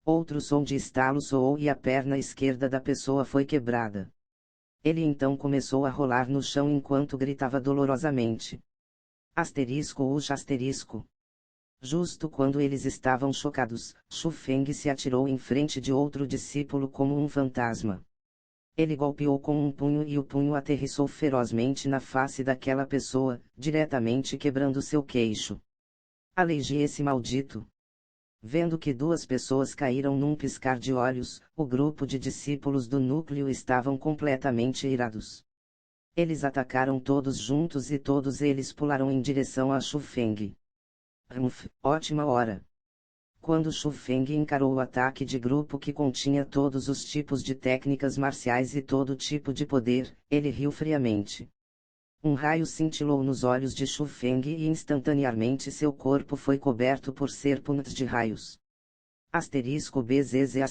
Outro som de estalo soou e a perna esquerda da pessoa foi quebrada. Ele então começou a rolar no chão enquanto gritava dolorosamente. Asterisco. Justo quando eles estavam chocados, Shu Feng se atirou em frente de outro discípulo como um fantasma. Ele golpeou com um punho e o punho aterrissou ferozmente na face daquela pessoa, diretamente quebrando seu queixo. Aleije esse maldito! Vendo que 2 pessoas caíram num piscar de olhos, o grupo de discípulos do núcleo estavam completamente irados. Eles atacaram todos juntos e todos eles pularam em direção a Shu Feng. Ótima hora! Quando Shu Feng encarou o ataque de grupo que continha todos os tipos de técnicas marciais e todo tipo de poder, ele riu friamente. Um raio cintilou nos olhos de Shu Feng e instantaneamente seu corpo foi coberto por serpentes de raios. *BZZ*.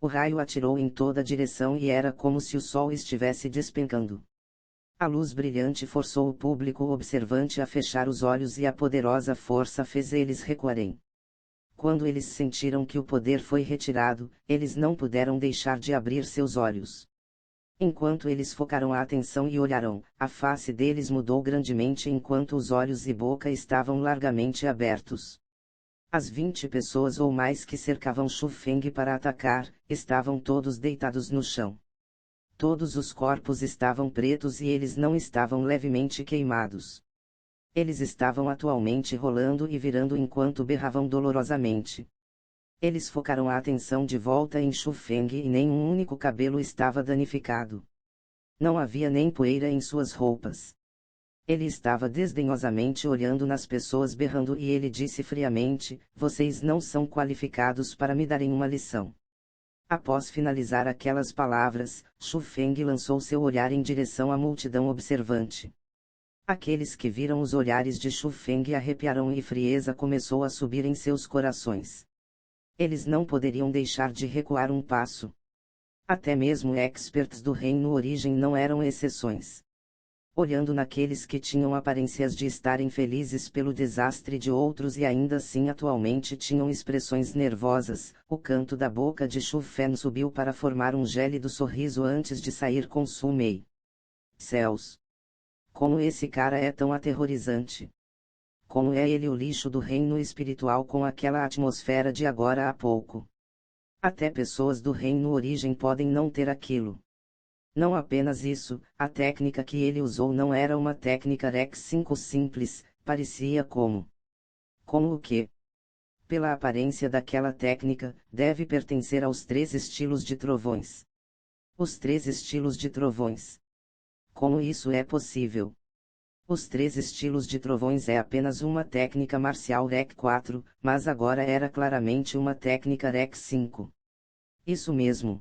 O raio atirou em toda direção e era como se o sol estivesse despencando. A luz brilhante forçou o público observante a fechar os olhos e a poderosa força fez eles recuarem. Quando eles sentiram que o poder foi retirado, eles não puderam deixar de abrir seus olhos. Enquanto eles focaram a atenção e olharam, a face deles mudou grandemente enquanto os olhos e boca estavam largamente abertos. As 20 pessoas ou mais que cercavam Shu Feng para atacar, estavam todos deitados no chão. Todos os corpos estavam pretos e eles não estavam levemente queimados. Eles estavam atualmente rolando e virando enquanto berravam dolorosamente. Eles focaram a atenção de volta em Shu Feng e nenhum único cabelo estava danificado. Não havia nem poeira em suas roupas. Ele estava desdenhosamente olhando nas pessoas berrando e ele disse friamente: "Vocês não são qualificados para me darem uma lição." Após finalizar aquelas palavras, Shu Feng lançou seu olhar em direção à multidão observante. Aqueles que viram os olhares de Shu Feng arrepiaram e frieza começou a subir em seus corações. Eles não poderiam deixar de recuar um passo. Até mesmo experts do reino origem não eram exceções. Olhando naqueles que tinham aparências de estarem felizes pelo desastre de outros e ainda assim atualmente tinham expressões nervosas, o canto da boca de Shu Feng subiu para formar um gélido sorriso antes de sair com Su Mei. Céus! Como esse cara é tão aterrorizante! Como é ele o lixo do reino espiritual com aquela atmosfera de agora há pouco. Até pessoas do reino origem podem não ter aquilo. Não apenas isso, a técnica que ele usou não era uma técnica Rex 5 simples, parecia como o quê? Pela aparência daquela técnica, deve pertencer aos 3 estilos de trovões. Os 3 estilos de trovões. Como isso é possível? Os 3 estilos de trovões é apenas uma técnica marcial Rec 4, mas agora era claramente uma técnica Rec 5. Isso mesmo.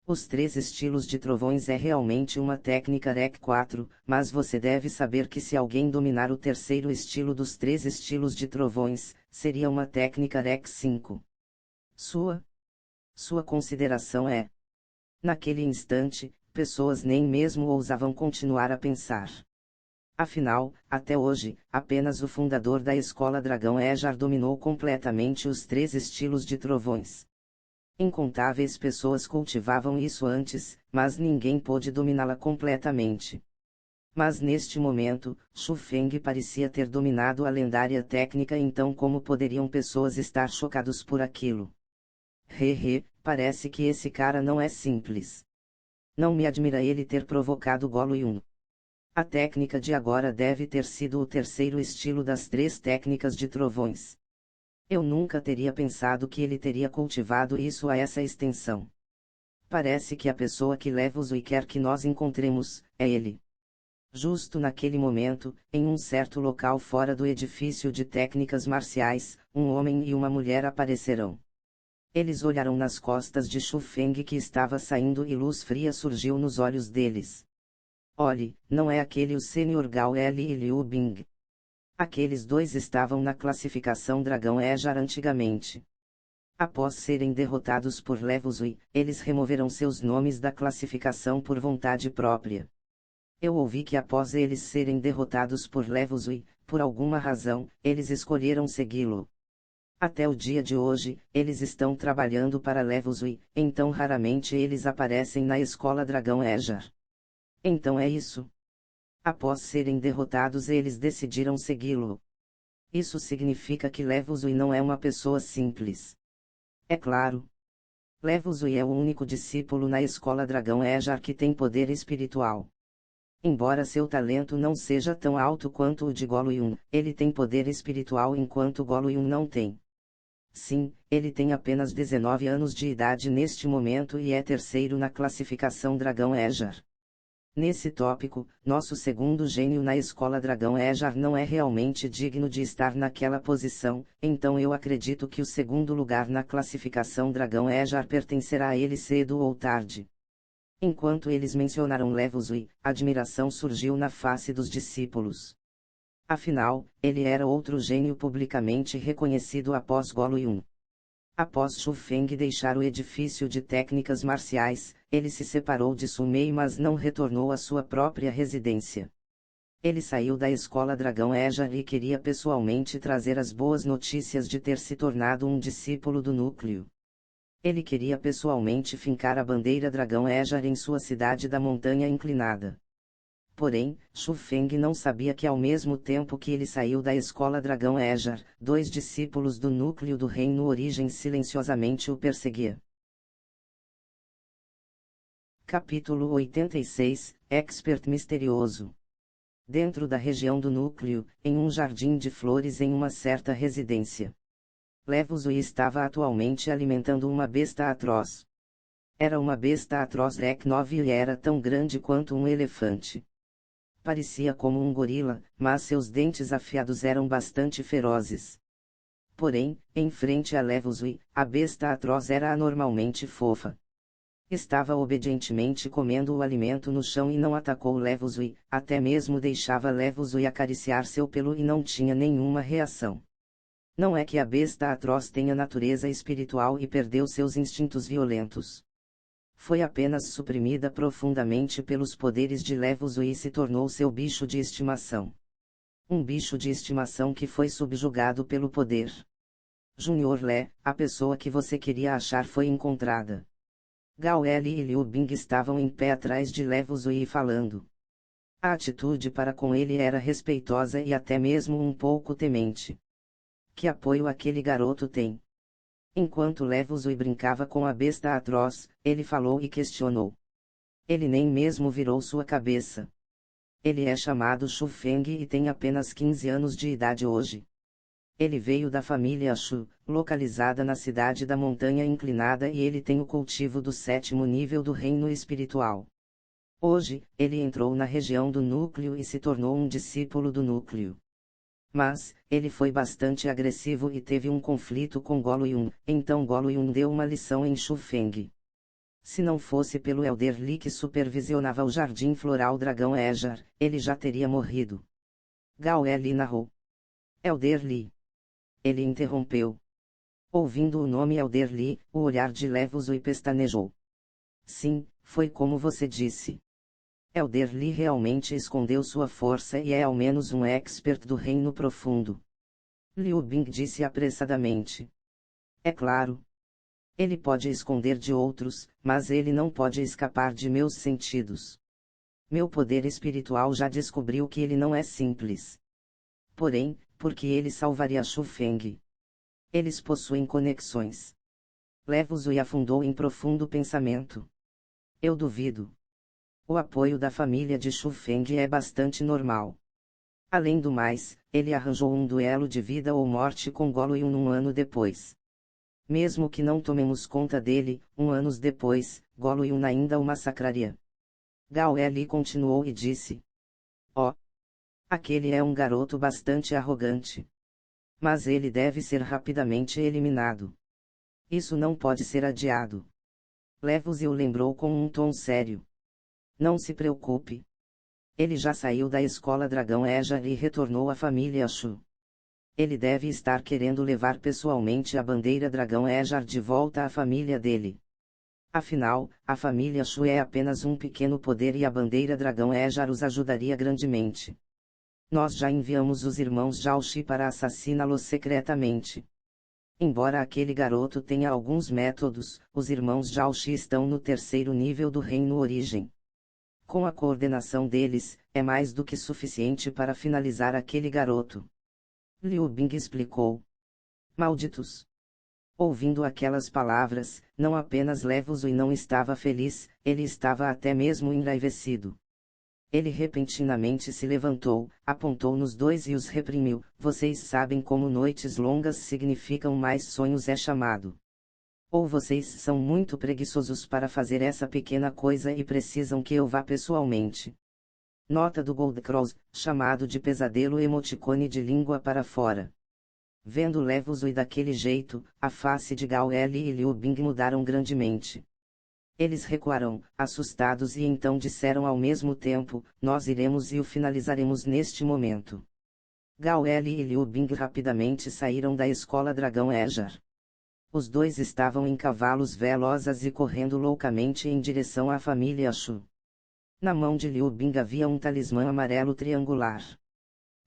Os 3 estilos de trovões é realmente uma técnica Rec 4, mas você deve saber que se alguém dominar o terceiro estilo dos 3 estilos de trovões, seria uma técnica Rec 5. Sua consideração é. Naquele instante, pessoas nem mesmo ousavam continuar a pensar. Afinal, até hoje, apenas o fundador da Escola Dragão Ejar dominou completamente os 3 estilos de trovões. Incontáveis pessoas cultivavam isso antes, mas ninguém pôde dominá-la completamente. Mas neste momento, Shu Feng parecia ter dominado a lendária técnica, então como poderiam pessoas estar chocados por aquilo? Parece que esse cara não é simples. Não me admira ele ter provocado Golo Yun. A técnica de agora deve ter sido o terceiro estilo das 3 técnicas de trovões. Eu nunca teria pensado que ele teria cultivado isso a essa extensão. Parece que a pessoa que leva o Zui quer que nós encontremos, é ele. Justo naquele momento, em um certo local fora do edifício de técnicas marciais, um homem e uma mulher aparecerão. Eles olharam nas costas de Shu Feng que estava saindo e luz fria surgiu nos olhos deles. Olhe, não é aquele o Sr. Gao Li e Liu Bing. Aqueles dois estavam na classificação Dragão Ejar antigamente. Após serem derrotados por Level Zui, eles removeram seus nomes da classificação por vontade própria. Eu ouvi que após eles serem derrotados por Level Zui, por alguma razão, eles escolheram segui-lo. Até o dia de hoje, eles estão trabalhando para Level Zui, então raramente eles aparecem na escola Dragão Ejar. Então é isso. Após serem derrotados eles decidiram segui-lo. Isso significa que Level Zui não é uma pessoa simples. É claro. Level Zui é o único discípulo na escola Dragão Ejar que tem poder espiritual. Embora seu talento não seja tão alto quanto o de Golo Yun, ele tem poder espiritual enquanto Golo Yun não tem. Sim, ele tem apenas 19 anos de idade neste momento e é terceiro na classificação Dragão Ejar. Nesse tópico, nosso segundo gênio na escola Dragão Ejar não é realmente digno de estar naquela posição, então eu acredito que o segundo lugar na classificação Dragão Ejar pertencerá a ele cedo ou tarde. Enquanto eles mencionaram Level Zui, admiração surgiu na face dos discípulos. Afinal, ele era outro gênio publicamente reconhecido após Golo Yun. Após Shu Feng deixar o edifício de técnicas marciais, ele se separou de Su Mei mas não retornou à sua própria residência. Ele saiu da escola Dragão Ejar e queria pessoalmente trazer as boas notícias de ter se tornado um discípulo do núcleo. Ele queria pessoalmente fincar a bandeira Dragão Ejar em sua cidade da Montanha Inclinada. Porém, Shu Feng não sabia que ao mesmo tempo que ele saiu da escola Dragão Ejar, 2 discípulos do núcleo do Reino Origem silenciosamente o perseguiam. Capítulo 86, Expert Misterioso. Dentro da região do núcleo, em um jardim de flores em uma certa residência. Level Zui estava atualmente alimentando uma besta atroz. Era uma besta atroz Rec 9 e era tão grande quanto um elefante. Parecia como um gorila, mas seus dentes afiados eram bastante ferozes. Porém, em frente a Level Zui, a besta atroz era anormalmente fofa. Estava obedientemente comendo o alimento no chão e não atacou Level Zui, até mesmo deixava Level Zui acariciar seu pelo e não tinha nenhuma reação. Não é que a besta atroz tenha natureza espiritual e perdeu seus instintos violentos. Foi apenas suprimida profundamente pelos poderes de Level Zui e se tornou seu bicho de estimação. Um bicho de estimação que foi subjugado pelo poder. Junior Le, a pessoa que você queria achar foi encontrada. Gao Li e Liu Bing estavam em pé atrás de Level Zui falando. A atitude para com ele era respeitosa e até mesmo um pouco temente. Que apoio aquele garoto tem? Enquanto Level Zui brincava com a besta atroz, ele falou e questionou. Ele nem mesmo virou sua cabeça. Ele é chamado Shu Feng e tem apenas 15 anos de idade hoje. Ele veio da família Shu, localizada na cidade da Montanha Inclinada e ele tem o cultivo do 7º nível do reino espiritual. Hoje, ele entrou na região do núcleo e se tornou um discípulo do núcleo. Mas, ele foi bastante agressivo e teve um conflito com Golo Yun, então Golo Yun deu uma lição em Shu Feng. Se não fosse pelo Elder Li que supervisionava o Jardim Floral Dragão Ejar, ele já teria morrido. Gao Li narrou. Elder Li. Ele interrompeu. Ouvindo o nome Elder Li, o olhar de Level Zui pestanejou. Sim, foi como você disse. Elder Li realmente escondeu sua força e é ao menos um expert do Reino Profundo. Liu Bing disse apressadamente. É claro. Ele pode esconder de outros, mas ele não pode escapar de meus sentidos. Meu poder espiritual já descobriu que ele não é simples. Porém, porque ele salvaria Shu Feng? Eles possuem conexões. Levo Zui afundou em profundo pensamento. Eu duvido. O apoio da família de Shu Feng é bastante normal. Além do mais, ele arranjou um duelo de vida ou morte com Golo Yun um ano depois. Mesmo que não tomemos conta dele, anos depois, Golo Yun ainda o massacraria. Gao Eli continuou e disse: "Oh, aquele é um garoto bastante arrogante. Mas ele deve ser rapidamente eliminado. Isso não pode ser adiado." Levos o lembrou com um tom sério. "Não se preocupe. Ele já saiu da escola Dragão Ejar e retornou à família Shu. Ele deve estar querendo levar pessoalmente a bandeira Dragão Ejar de volta à família dele. Afinal, a família Shu é apenas um pequeno poder e a bandeira Dragão Ejar os ajudaria grandemente. Nós já enviamos os irmãos Jiaoxi para assassiná-los secretamente. Embora aquele garoto tenha alguns métodos, os irmãos Jiaoxi estão no terceiro nível do Reino Origem. Com a coordenação deles, é mais do que suficiente para finalizar aquele garoto." Liu Bing explicou. "Malditos!" Ouvindo aquelas palavras, não apenas Levo Zui não estava feliz, ele estava até mesmo enraivecido. Ele repentinamente se levantou, apontou nos dois e os reprimiu. "Vocês sabem como noites longas significam mais sonhos é chamado. Ou vocês são muito preguiçosos para fazer essa pequena coisa e precisam que eu vá pessoalmente." Nota do Goldcross, chamado de pesadelo emoticone de língua para fora. Vendo Levo Zui daquele jeito, a face de Gao Eli e Liu Bing mudaram grandemente. Eles recuaram, assustados e então disseram ao mesmo tempo: "Nós iremos e o finalizaremos neste momento." Gao Eli e Liu Bing rapidamente saíram da escola Dragão Ejar. Os dois estavam em cavalos velozes e correndo loucamente em direção à família Shu. Na mão de Liu Bing havia um talismã amarelo triangular.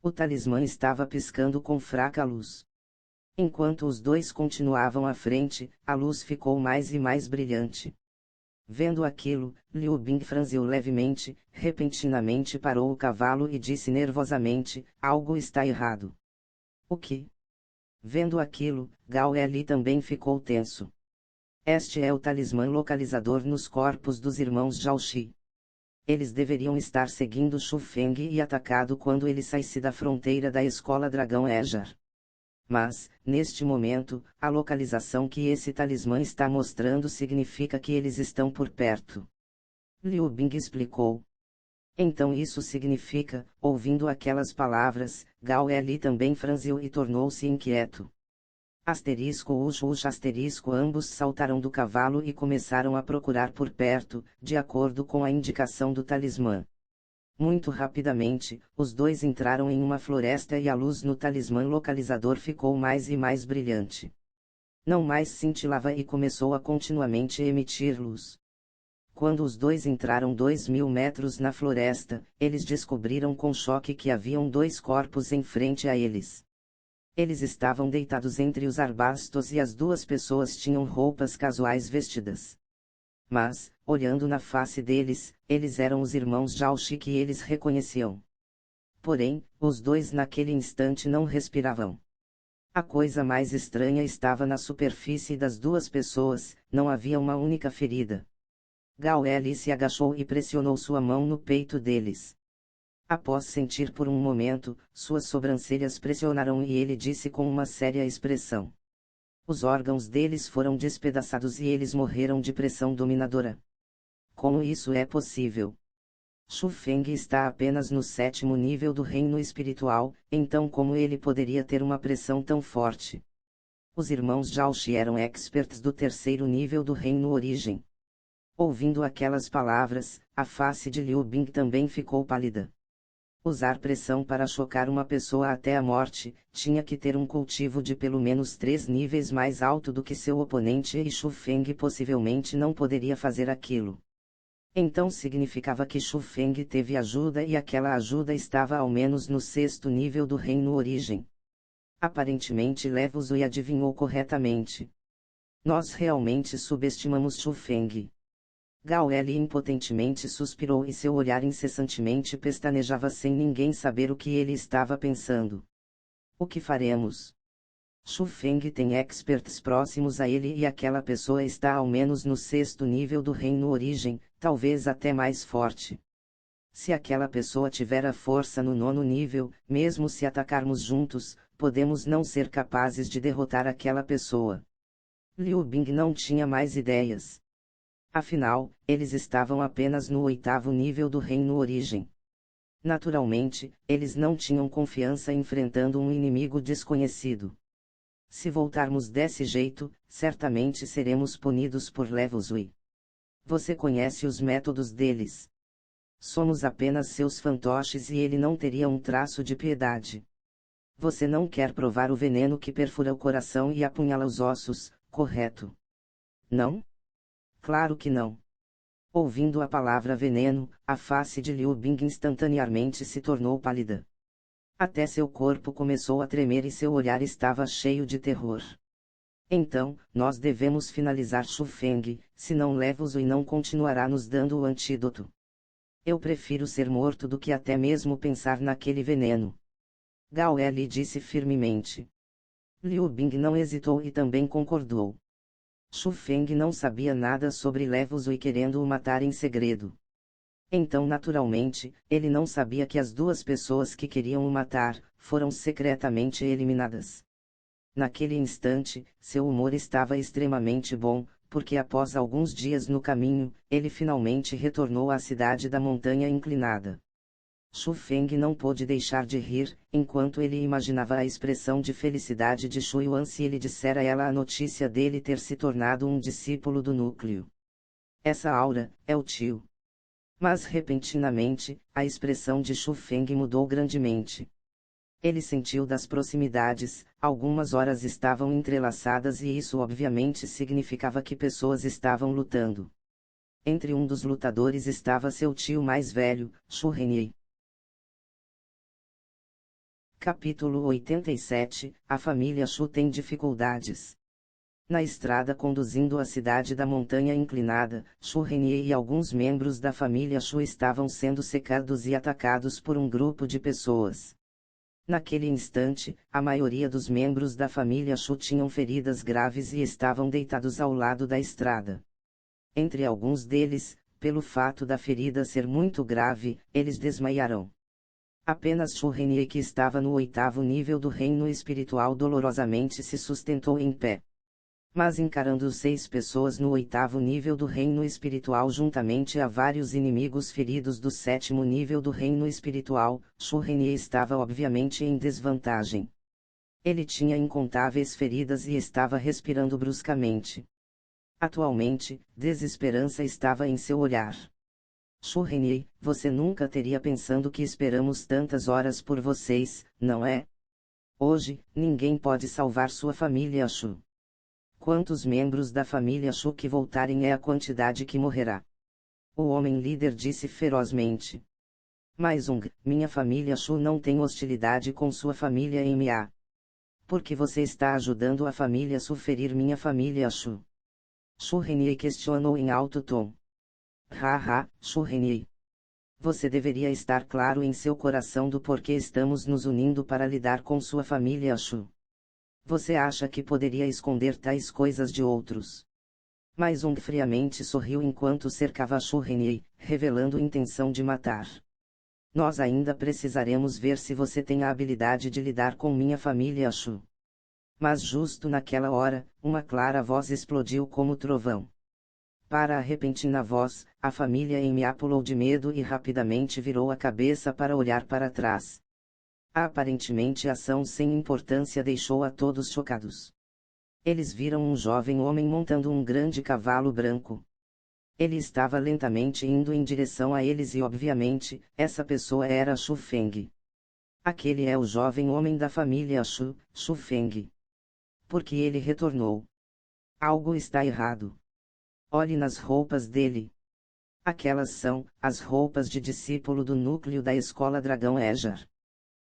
O talismã estava piscando com fraca luz. Enquanto os dois continuavam à frente, a luz ficou mais e mais brilhante. Vendo aquilo, Liu Bing franziu levemente, repentinamente parou o cavalo e disse nervosamente: "Algo está errado." "O que?" Vendo aquilo, Gao Eli também ficou tenso. Este é o talismã localizador nos corpos dos irmãos Jiaoxi. Eles deveriam estar seguindo Shu Feng e atacado quando ele saísse da fronteira da escola Dragão Ejar. Mas, neste momento, a localização que esse talismã está mostrando significa que eles estão por perto. Liu Bing explicou. Então isso significa, ouvindo aquelas palavras, Gao Eli também franziu e tornou-se inquieto. Asterisco ambos saltaram do cavalo e começaram a procurar por perto, de acordo com a indicação do talismã. Muito rapidamente, os dois entraram em uma floresta e a luz no talismã localizador ficou mais e mais brilhante. Não mais cintilava e começou a continuamente emitir luz. Quando os dois entraram 2.000 metros na floresta, eles descobriram com choque que haviam dois corpos em frente a eles. Eles estavam deitados entre os arbustos e as duas pessoas tinham roupas casuais vestidas. Mas, olhando na face deles, eles eram os irmãos Jiaoxi que eles reconheciam. Porém, os dois naquele instante não respiravam. A coisa mais estranha estava na superfície das duas pessoas, não havia uma única ferida. Gao Eli se agachou e pressionou sua mão no peito deles. Após sentir por um momento, suas sobrancelhas pressionaram e ele disse com uma séria expressão: "Os órgãos deles foram despedaçados e eles morreram de pressão dominadora. Como isso é possível? Shu Feng está apenas no 7º nível do reino espiritual, então como ele poderia ter uma pressão tão forte?" Os irmãos Jiaoxi eram experts do 3º nível do reino origem. Ouvindo aquelas palavras, a face de Liu Bing também ficou pálida. Usar pressão para chocar uma pessoa até a morte, tinha que ter um cultivo de pelo menos 3 níveis mais alto do que seu oponente e Shu Feng possivelmente não poderia fazer aquilo. Então significava que Shu Feng teve ajuda e aquela ajuda estava ao menos no 6º nível do reino origem. Aparentemente Levo Zui adivinhou corretamente. Nós realmente subestimamos Shu Feng. Gao Li impotentemente suspirou e seu olhar incessantemente pestanejava sem ninguém saber o que ele estava pensando. O que faremos? Shu Feng tem experts próximos a ele e aquela pessoa está ao menos no 6º nível do reino origem, talvez até mais forte. Se aquela pessoa tiver a força no 9º nível, mesmo se atacarmos juntos, podemos não ser capazes de derrotar aquela pessoa. Liu Bing não tinha mais ideias. Afinal, eles estavam apenas no 8º nível do reino origem. Naturalmente, eles não tinham confiança enfrentando um inimigo desconhecido. Se voltarmos desse jeito, certamente seremos punidos por Levozui. Você conhece os métodos deles. Somos apenas seus fantoches e ele não teria um traço de piedade. Você não quer provar o veneno que perfura o coração e apunhala os ossos, correto? Não? Claro que não. Ouvindo a palavra veneno, a face de Liu Bing instantaneamente se tornou pálida. Até seu corpo começou a tremer e seu olhar estava cheio de terror. Então, nós devemos finalizar Shu Feng, senão Levozui não continuará nos dando o antídoto. Eu prefiro ser morto do que até mesmo pensar naquele veneno. Gao Li disse firmemente. Liu Bing não hesitou e também concordou. Shu Feng não sabia nada sobre Levozui querendo o matar em segredo. Então naturalmente, ele não sabia que as duas pessoas que queriam o matar, foram secretamente eliminadas. Naquele instante, seu humor estava extremamente bom, porque após alguns dias no caminho, ele finalmente retornou à cidade da montanha inclinada. Shu Feng não pôde deixar de rir, enquanto ele imaginava a expressão de felicidade de Shu Yuan se ele dissera a ela a notícia dele ter se tornado um discípulo do núcleo. Essa aura, é o tio. Mas repentinamente, a expressão de Shu Feng mudou grandemente. Ele sentiu das proximidades, algumas horas estavam entrelaçadas e isso obviamente significava que pessoas estavam lutando. Entre um dos lutadores estava seu tio mais velho, Shu Renyi. Capítulo 87, A família Shu tem dificuldades. Na estrada conduzindo à cidade da montanha inclinada, Shu Renyi e alguns membros da família Shu estavam sendo cercados e atacados por um grupo de pessoas. Naquele instante, a maioria dos membros da família Shu tinham feridas graves e estavam deitados ao lado da estrada. Entre alguns deles, pelo fato da ferida ser muito grave, eles desmaiaram. Apenas Shu Renyi, que estava no 8º nível do reino espiritual, dolorosamente se sustentou em pé. Mas encarando 6 pessoas no 8º nível do reino espiritual juntamente a vários inimigos feridos do 7º nível do reino espiritual, Shu Renyi estava obviamente em desvantagem. Ele tinha incontáveis feridas e estava respirando bruscamente. Atualmente, desesperança estava em seu olhar. Shu Renyi, você nunca teria pensado que esperamos tantas horas por vocês, não é? Hoje, ninguém pode salvar sua família Shu. Quantos membros da família Shu que voltarem é a quantidade que morrerá. O homem líder disse ferozmente. Mais minha família Shu não tem hostilidade com sua família Ma. Por que você está ajudando a família Shu ferir minha família Shu? Shu Renyi questionou em alto tom. Haha, Shu Renyi. Você deveria estar claro em seu coração do porquê estamos nos unindo para lidar com sua família Shu. Você acha que poderia esconder tais coisas de outros? Mas friamente sorriu enquanto cercava Shu Renyi, revelando intenção de matar. Nós ainda precisaremos ver se você tem a habilidade de lidar com minha família Shu. Mas justo naquela hora, uma clara voz explodiu como trovão. Para a repentina voz, a família Ma pulou de medo e rapidamente virou a cabeça para olhar para trás. A aparentemente ação sem importância deixou a todos chocados. Eles viram um jovem homem montando um grande cavalo branco. Ele estava lentamente indo em direção a eles e obviamente, essa pessoa era Shu Feng. Aquele é o jovem homem da família Shu, Shu Feng. Porque ele retornou. Algo está errado. Olhe nas roupas dele. Aquelas são as roupas de discípulo do núcleo da escola Dragão Ejar.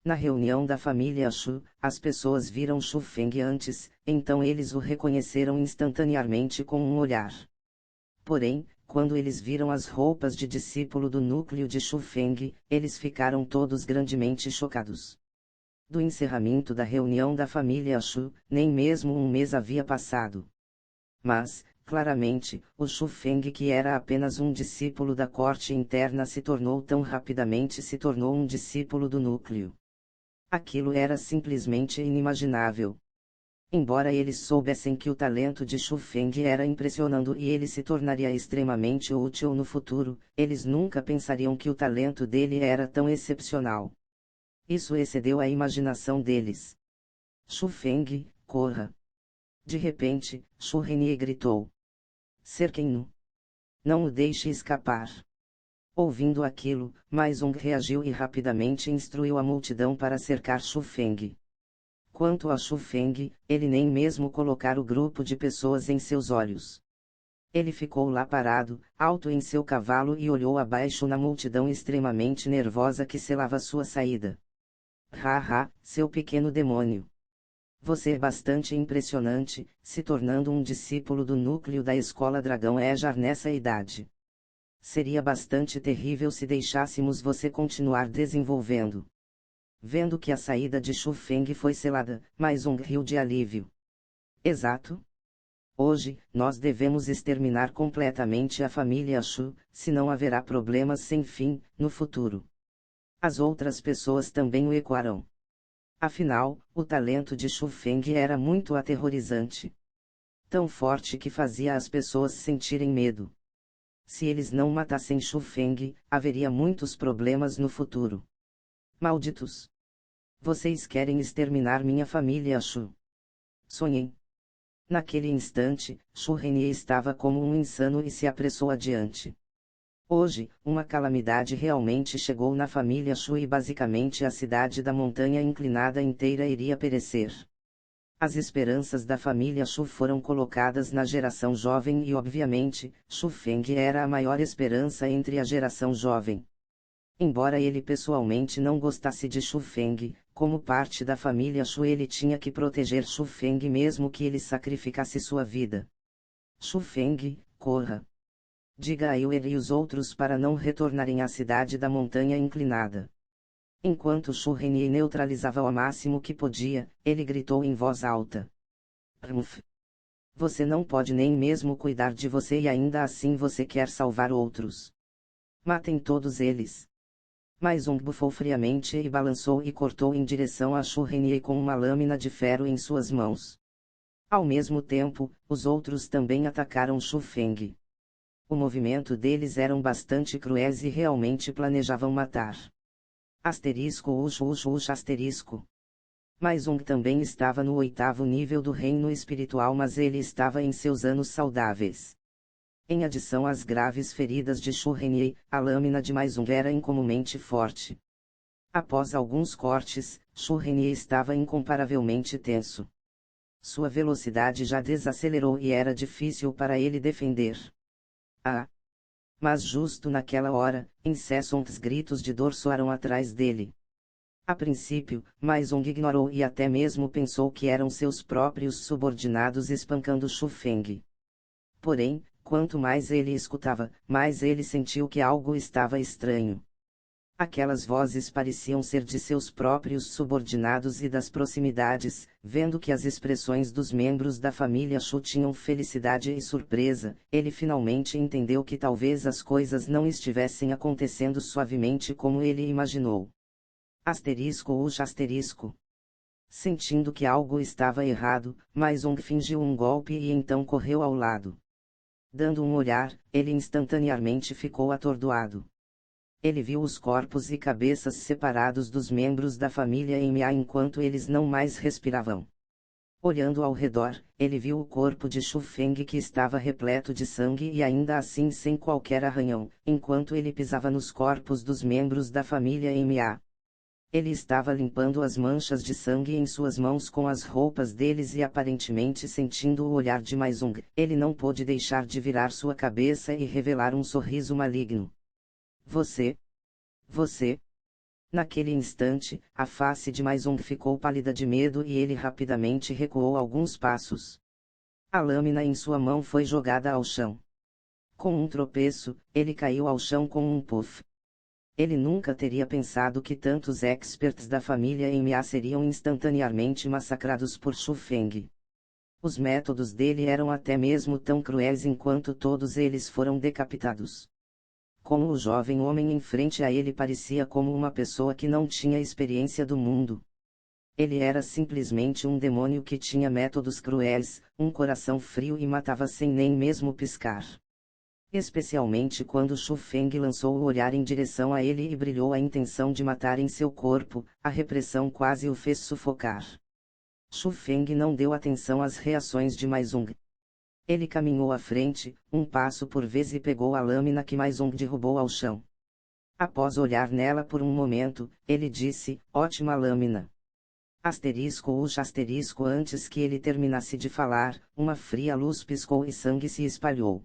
Na reunião da família Shu, as pessoas viram Shu Feng antes, então eles o reconheceram instantaneamente com um olhar. Porém, quando eles viram as roupas de discípulo do núcleo de Shu Feng, eles ficaram todos grandemente chocados. Do encerramento da reunião da família Shu, nem mesmo um mês havia passado. Mas, claramente, o Shu Feng, que era apenas um discípulo da corte interna, se tornou um discípulo do núcleo. Aquilo era simplesmente inimaginável. Embora eles soubessem que o talento de Shu Feng era impressionante e ele se tornaria extremamente útil no futuro, eles nunca pensariam que o talento dele era tão excepcional. Isso excedeu a imaginação deles. Shu Feng, corra! De repente, Shu Renie gritou. Cerquem-no! Não o deixe escapar! Ouvindo aquilo, Mais Um reagiu e rapidamente instruiu a multidão para cercar Shu Feng. Quanto a Shu Feng, ele nem mesmo colocar o grupo de pessoas em seus olhos. Ele ficou lá parado, alto em seu cavalo e olhou abaixo na multidão extremamente nervosa que selava sua saída. Haha, seu pequeno demônio! Você é bastante impressionante, se tornando um discípulo do núcleo da Escola Dragão Ejar nessa idade. Seria bastante terrível se deixássemos você continuar desenvolvendo. Vendo que a saída de Shu Feng foi selada, Mais Um riu de alívio. Exato. Hoje, nós devemos exterminar completamente a família Shu, senão haverá problemas sem fim, no futuro. As outras pessoas também o ecoarão. Afinal, o talento de Shu Feng era muito aterrorizante. Tão forte que fazia as pessoas sentirem medo. Se eles não matassem Shu Feng, haveria muitos problemas no futuro. Malditos! Vocês querem exterminar minha família Shu. Sonhem. Naquele instante, Shu Renie estava como um insano e se apressou adiante. Hoje, uma calamidade realmente chegou na família Shu e basicamente a cidade da montanha inclinada inteira iria perecer. As esperanças da família Shu foram colocadas na geração jovem e obviamente, Shu Feng era a maior esperança entre a geração jovem. Embora ele pessoalmente não gostasse de Shu Feng, como parte da família Shu ele tinha que proteger Shu Feng mesmo que ele sacrificasse sua vida. Shu Feng, corra! Diga a Yuer e os outros para não retornarem à cidade da montanha inclinada. Enquanto Shu Renie neutralizava ao máximo que podia, ele gritou em voz alta. Rumph! Você não pode nem mesmo cuidar de você e ainda assim você quer salvar outros. Matem todos eles. Mais Um bufou friamente e balançou e cortou em direção a Shu Renie com uma lâmina de ferro em suas mãos. Ao mesmo tempo, os outros também atacaram Shu Feng. O movimento deles eram bastante cruéis e realmente planejavam matar. Asterisco ush asterisco. Mais Um também estava no 8º nível do reino espiritual, mas ele estava em seus anos saudáveis. Em adição às graves feridas de Shu Renie, a lâmina de Mais Um era incomumente forte. Após alguns cortes, Shu Renie estava incomparavelmente tenso. Sua velocidade já desacelerou e era difícil para ele defender. Ah! Mas justo naquela hora, incessantes gritos de dor soaram atrás dele. A princípio, Mais Um ignorou e até mesmo pensou que eram seus próprios subordinados espancando Shu Feng. Porém, quanto mais ele escutava, mais ele sentiu que algo estava estranho. Aquelas vozes pareciam ser de seus próprios subordinados e das proximidades, vendo que as expressões dos membros da família Shu tinham felicidade e surpresa, ele finalmente entendeu que talvez as coisas não estivessem acontecendo suavemente como ele imaginou. Asterisco. Sentindo que algo estava errado, Mais Um fingiu um golpe e então correu ao lado. Dando um olhar, ele instantaneamente ficou atordoado. Ele viu os corpos e cabeças separados dos membros da família Ma enquanto eles não mais respiravam. Olhando ao redor, ele viu o corpo de Shu Feng que estava repleto de sangue e ainda assim sem qualquer arranhão, enquanto ele pisava nos corpos dos membros da família Ma. Ele estava limpando as manchas de sangue em suas mãos com as roupas deles e aparentemente sentindo o olhar de Mais Um. Ele não pôde deixar de virar sua cabeça e revelar um sorriso maligno. Você? Naquele instante, a face de Mais Um ficou pálida de medo e ele rapidamente recuou alguns passos. A lâmina em sua mão foi jogada ao chão. Com um tropeço, ele caiu ao chão com um puff. Ele nunca teria pensado que tantos experts da família MA seriam instantaneamente massacrados por Shu Feng. Os métodos dele eram até mesmo tão cruéis enquanto todos eles foram decapitados. Como o jovem homem em frente a ele parecia como uma pessoa que não tinha experiência do mundo. Ele era simplesmente um demônio que tinha métodos cruéis, um coração frio e matava sem nem mesmo piscar. Especialmente quando Shu Feng lançou o olhar em direção a ele e brilhou a intenção de matar em seu corpo, a repressão quase o fez sufocar. Shu Feng não deu atenção às reações de Maizong. Ele caminhou à frente, um passo por vez e pegou a lâmina que Maizong derrubou ao chão. Após olhar nela por um momento, ele disse, ótima lâmina. Asterisco antes que ele terminasse de falar, uma fria luz piscou e sangue se espalhou.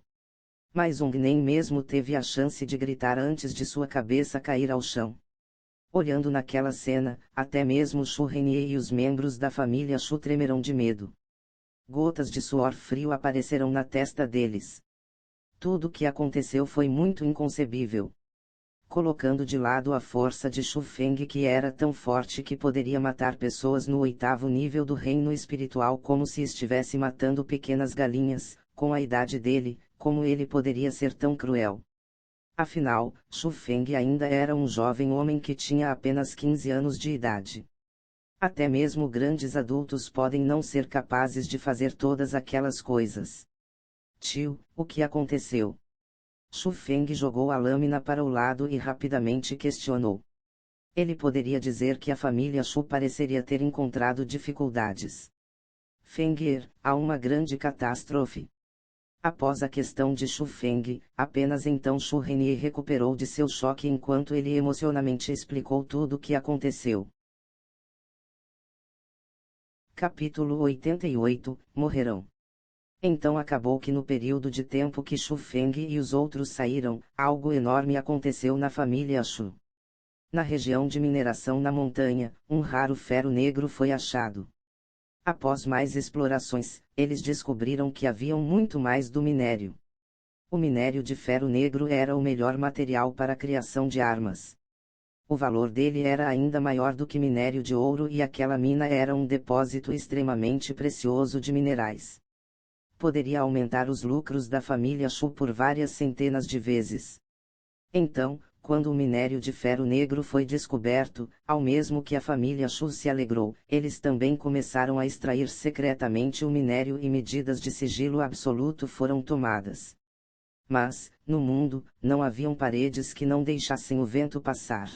Maizong nem mesmo teve a chance de gritar antes de sua cabeça cair ao chão. Olhando naquela cena, até mesmo Shu Renie e os membros da família Shu tremeram de medo. Gotas de suor frio apareceram na testa deles. Tudo o que aconteceu foi muito inconcebível. Colocando de lado a força de Shu Feng que era tão forte que poderia matar pessoas no 8º nível do reino espiritual como se estivesse matando pequenas galinhas, com a idade dele, como ele poderia ser tão cruel? Afinal, Shu Feng ainda era um jovem homem que tinha apenas 15 anos de idade. Até mesmo grandes adultos podem não ser capazes de fazer todas aquelas coisas. Tio, o que aconteceu? Shu Feng jogou a lâmina para o lado e rapidamente questionou. Ele poderia dizer que a família Shu pareceria ter encontrado dificuldades. Feng'er, há uma grande catástrofe. Após a questão de Shu Feng, apenas então Shu Renie recuperou de seu choque enquanto ele emocionalmente explicou tudo o que aconteceu. Capítulo 88, Morrerão. Então acabou que no período de tempo que Shu Feng e os outros saíram, algo enorme aconteceu na família Shu. Na região de mineração na montanha, um raro ferro negro foi achado. Após mais explorações, eles descobriram que haviam muito mais do minério. O minério de ferro negro era o melhor material para a criação de armas. O valor dele era ainda maior do que minério de ouro e aquela mina era um depósito extremamente precioso de minerais. Poderia aumentar os lucros da família Shu por várias centenas de vezes. Então, quando o minério de ferro negro foi descoberto, ao mesmo que a família Shu se alegrou, eles também começaram a extrair secretamente o minério e medidas de sigilo absoluto foram tomadas. Mas, no mundo, não haviam paredes que não deixassem o vento passar.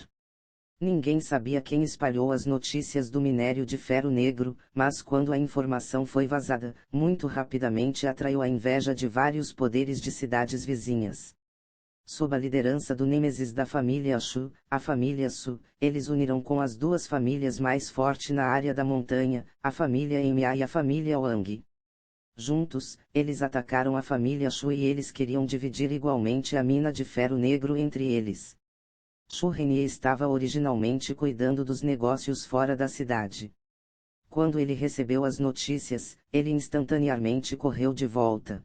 Ninguém sabia quem espalhou as notícias do minério de ferro negro, mas quando a informação foi vazada, muito rapidamente atraiu a inveja de vários poderes de cidades vizinhas. Sob a liderança do nêmesis da família Shu, a família Su, eles uniram com as duas famílias mais fortes na área da montanha, a família Ma e a família Wang. Juntos, eles atacaram a família Shu e eles queriam dividir igualmente a mina de ferro negro entre eles. Shu Renie estava originalmente cuidando dos negócios fora da cidade. Quando ele recebeu as notícias, ele instantaneamente correu de volta.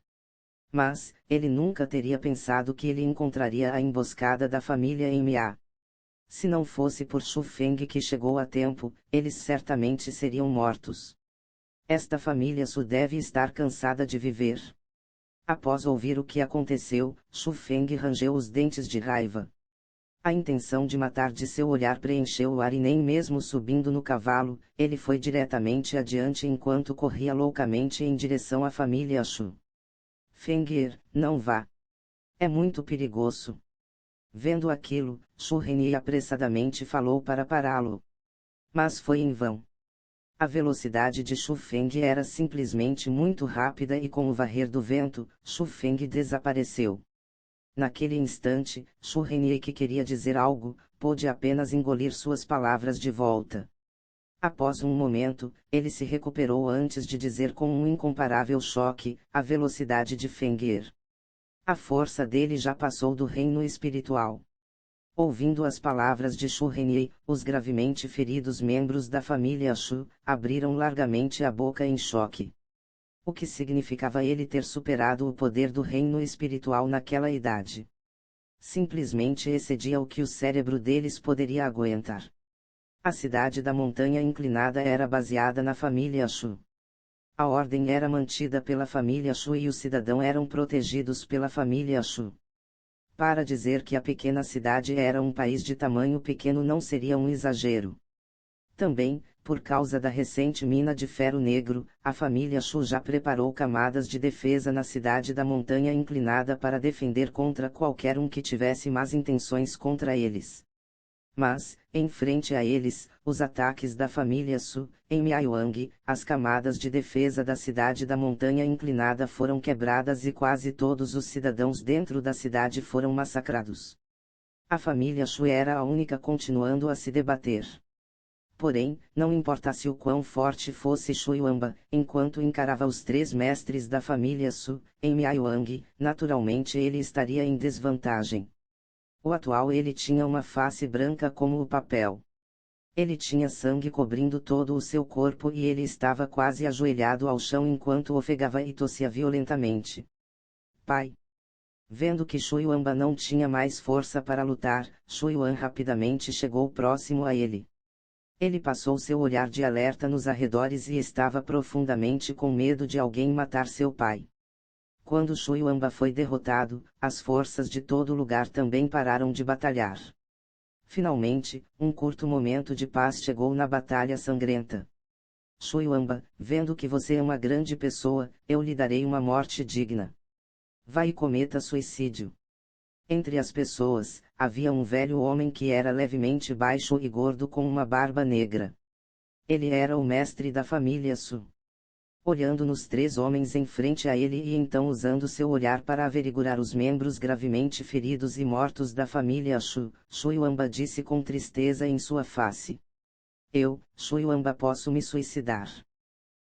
Mas, ele nunca teria pensado que ele encontraria a emboscada da família Ma. Se não fosse por Shu Feng que chegou a tempo, eles certamente seriam mortos. Esta família Su deve estar cansada de viver. Após ouvir o que aconteceu, Shu Feng rangeu os dentes de raiva. A intenção de matar de seu olhar preencheu o ar e nem mesmo subindo no cavalo, ele foi diretamente adiante enquanto corria loucamente em direção à família Shu. Feng'er, não vá. É muito perigoso. Vendo aquilo, Shu Renie apressadamente falou para pará-lo. Mas foi em vão. A velocidade de Shu Feng era simplesmente muito rápida e com o varrer do vento, Shu Feng desapareceu. Naquele instante, Shu Renie que queria dizer algo, pôde apenas engolir suas palavras de volta. Após um momento, ele se recuperou antes de dizer com um incomparável choque, a velocidade de Feng'er. A força dele já passou do reino espiritual. Ouvindo as palavras de Shu Renie, os gravemente feridos membros da família Shu, abriram largamente a boca em choque. O que significava ele ter superado o poder do reino espiritual naquela idade. Simplesmente excedia o que o cérebro deles poderia aguentar. A cidade da montanha inclinada era baseada na família Shu. A ordem era mantida pela família Shu e os cidadãos eram protegidos pela família Shu. Para dizer que a pequena cidade era um país de tamanho pequeno não seria um exagero. Também, por causa da recente mina de ferro negro, a família Shu já preparou camadas de defesa na cidade da montanha inclinada para defender contra qualquer um que tivesse más intenções contra eles. Mas, em frente a eles, os ataques da família Su, em Miaoyang, as camadas de defesa da cidade da montanha inclinada foram quebradas e quase todos os cidadãos dentro da cidade foram massacrados. A família Shu era a única continuando a se debater. Porém, não importasse o quão forte fosse Shu Yuanba, enquanto encarava os 3 mestres da família Su, em Miaoyang, naturalmente ele estaria em desvantagem. O atual ele tinha uma face branca como o papel. Ele tinha sangue cobrindo todo o seu corpo e ele estava quase ajoelhado ao chão enquanto ofegava e tossia violentamente. Pai. Vendo que Shu Yuanba não tinha mais força para lutar, Shu Yuan rapidamente chegou próximo a ele. Ele passou seu olhar de alerta nos arredores e estava profundamente com medo de alguém matar seu pai. Quando Shu Yuanba foi derrotado, as forças de todo lugar também pararam de batalhar. Finalmente, um curto momento de paz chegou na batalha sangrenta. Shu Yuanba, vendo que você é uma grande pessoa, eu lhe darei uma morte digna. Vá e cometa suicídio. Entre as pessoas, havia um velho homem que era levemente baixo e gordo com uma barba negra. Ele era o mestre da família Su. Olhando nos 3 homens em frente a ele e então usando seu olhar para averiguar os membros gravemente feridos e mortos da família Shu, Shu Yuanba disse com tristeza em sua face. Eu, Shu Yuanba, posso me suicidar.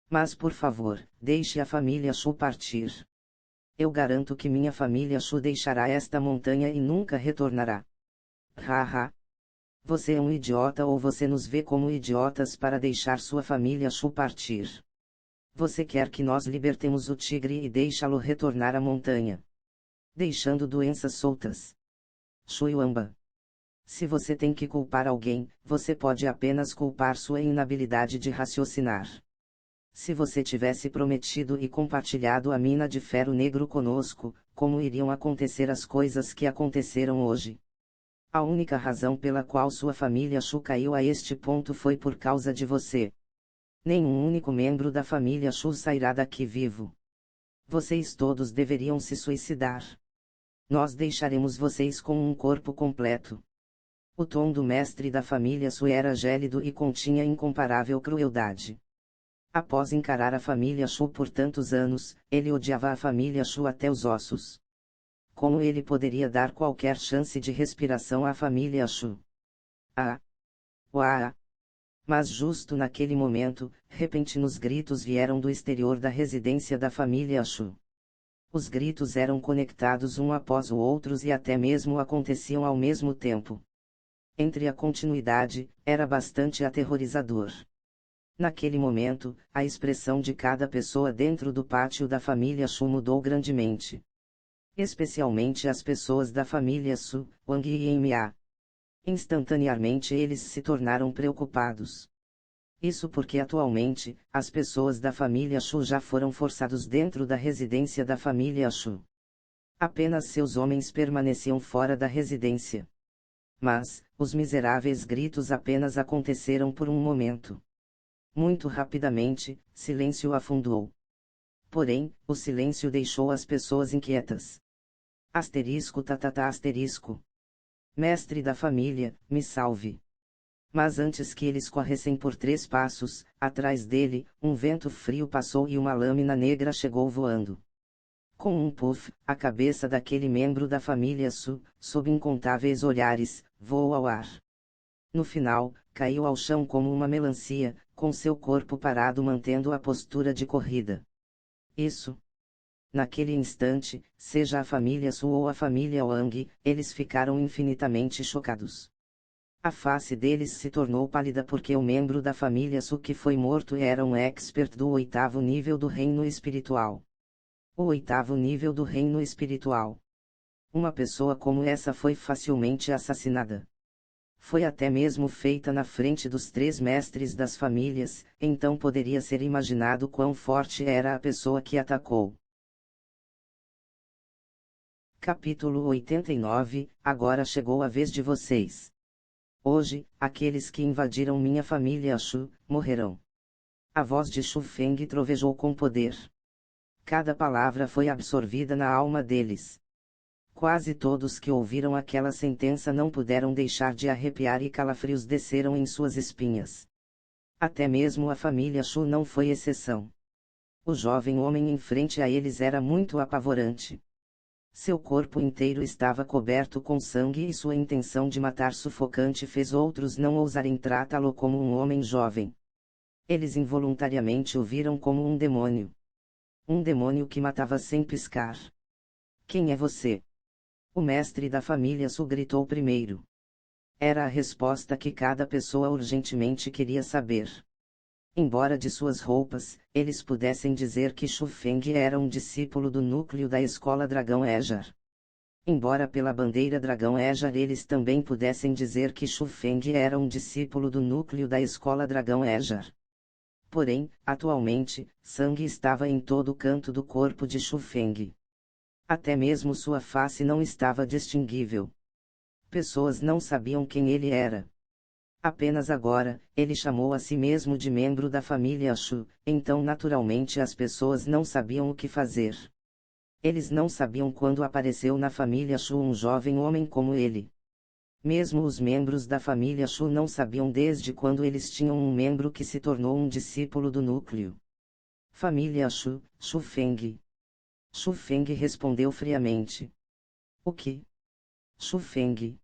Mas por favor, deixe a família Shu partir. Eu garanto que minha família Shu deixará esta montanha e nunca retornará. Haha. Você é um idiota ou você nos vê como idiotas para deixar sua família Shu partir? Você quer que nós libertemos o tigre e deixá-lo retornar à montanha, deixando doenças soltas? Shu Yuanba. Se você tem que culpar alguém, você pode apenas culpar sua inabilidade de raciocinar. Se você tivesse prometido e compartilhado a mina de ferro negro conosco, como iriam acontecer as coisas que aconteceram hoje? A única razão pela qual sua família Shu caiu a este ponto foi por causa de você. Nenhum único membro da família Shu sairá daqui vivo. Vocês todos deveriam se suicidar. Nós deixaremos vocês com um corpo completo. O tom do mestre da família Shu era gélido e continha incomparável crueldade. Após encarar a família Shu por tantos anos, ele odiava a família Shu até os ossos. Como ele poderia dar qualquer chance de respiração à família Shu? Ah! Uá! Mas justo naquele momento, repentinos gritos vieram do exterior da residência da família Shu. Os gritos eram conectados um após o outro e até mesmo aconteciam ao mesmo tempo. Entre a continuidade, era bastante aterrorizador. Naquele momento, a expressão de cada pessoa dentro do pátio da família Shu mudou grandemente. Especialmente as pessoas da família Su, Wang e Ma. Instantaneamente eles se tornaram preocupados. Isso porque atualmente, as pessoas da família Shu já foram forçados dentro da residência da família Shu. Apenas seus homens permaneciam fora da residência. Mas, os miseráveis gritos apenas aconteceram por um momento. Muito rapidamente, silêncio afundou. Porém, o silêncio deixou as pessoas inquietas. Asterisco tatatá asterisco. Mestre da família, me salve. Mas antes que eles corressem por 3 passos, atrás dele, um vento frio passou e uma lâmina negra chegou voando. Com um puff, a cabeça daquele membro da família Su, sob incontáveis olhares, voou ao ar. No final, caiu ao chão como uma melancia, com seu corpo parado mantendo a postura de corrida. Isso. Naquele instante, seja a família Su ou a família Wang, eles ficaram infinitamente chocados. A face deles se tornou pálida porque o membro da família Su que foi morto era um expert do 8º nível do reino espiritual. O 8º nível do reino espiritual. Uma pessoa como essa foi facilmente assassinada. Foi até mesmo feita na frente dos 3 mestres das famílias, então poderia ser imaginado quão forte era a pessoa que atacou. Capítulo 89. Agora chegou a vez de vocês. Hoje, aqueles que invadiram minha família Shu, morrerão. A voz de Shu Feng trovejou com poder. Cada palavra foi absorvida na alma deles. Quase todos que ouviram aquela sentença não puderam deixar de arrepiar e calafrios desceram em suas espinhas. Até mesmo a família Shu não foi exceção. O jovem homem em frente a eles era muito apavorante. Seu corpo inteiro estava coberto com sangue e sua intenção de matar sufocante fez outros não ousarem tratá-lo como um homem jovem. Eles involuntariamente o viram como um demônio. Um demônio que matava sem piscar. Quem é você? O mestre da família Su gritou primeiro. Era a resposta que cada pessoa urgentemente queria saber. Embora de suas roupas, eles pudessem dizer que Shu Feng era um discípulo do núcleo da escola Dragão Ejar. Embora pela bandeira Dragão Ejar eles também pudessem dizer que Shu Feng era um discípulo do núcleo da escola Dragão Ejar. Porém, atualmente, sangue estava em todo canto do corpo de Shu Feng. Até mesmo sua face não estava distinguível. Pessoas não sabiam quem ele era. Apenas agora, ele chamou a si mesmo de membro da família Shu, então naturalmente as pessoas não sabiam o que fazer. Eles não sabiam quando apareceu na família Shu um jovem homem como ele. Mesmo os membros da família Shu não sabiam desde quando eles tinham um membro que se tornou um discípulo do núcleo. Família Shu, Shu Feng. Shu Feng respondeu friamente. O que? Shu Feng.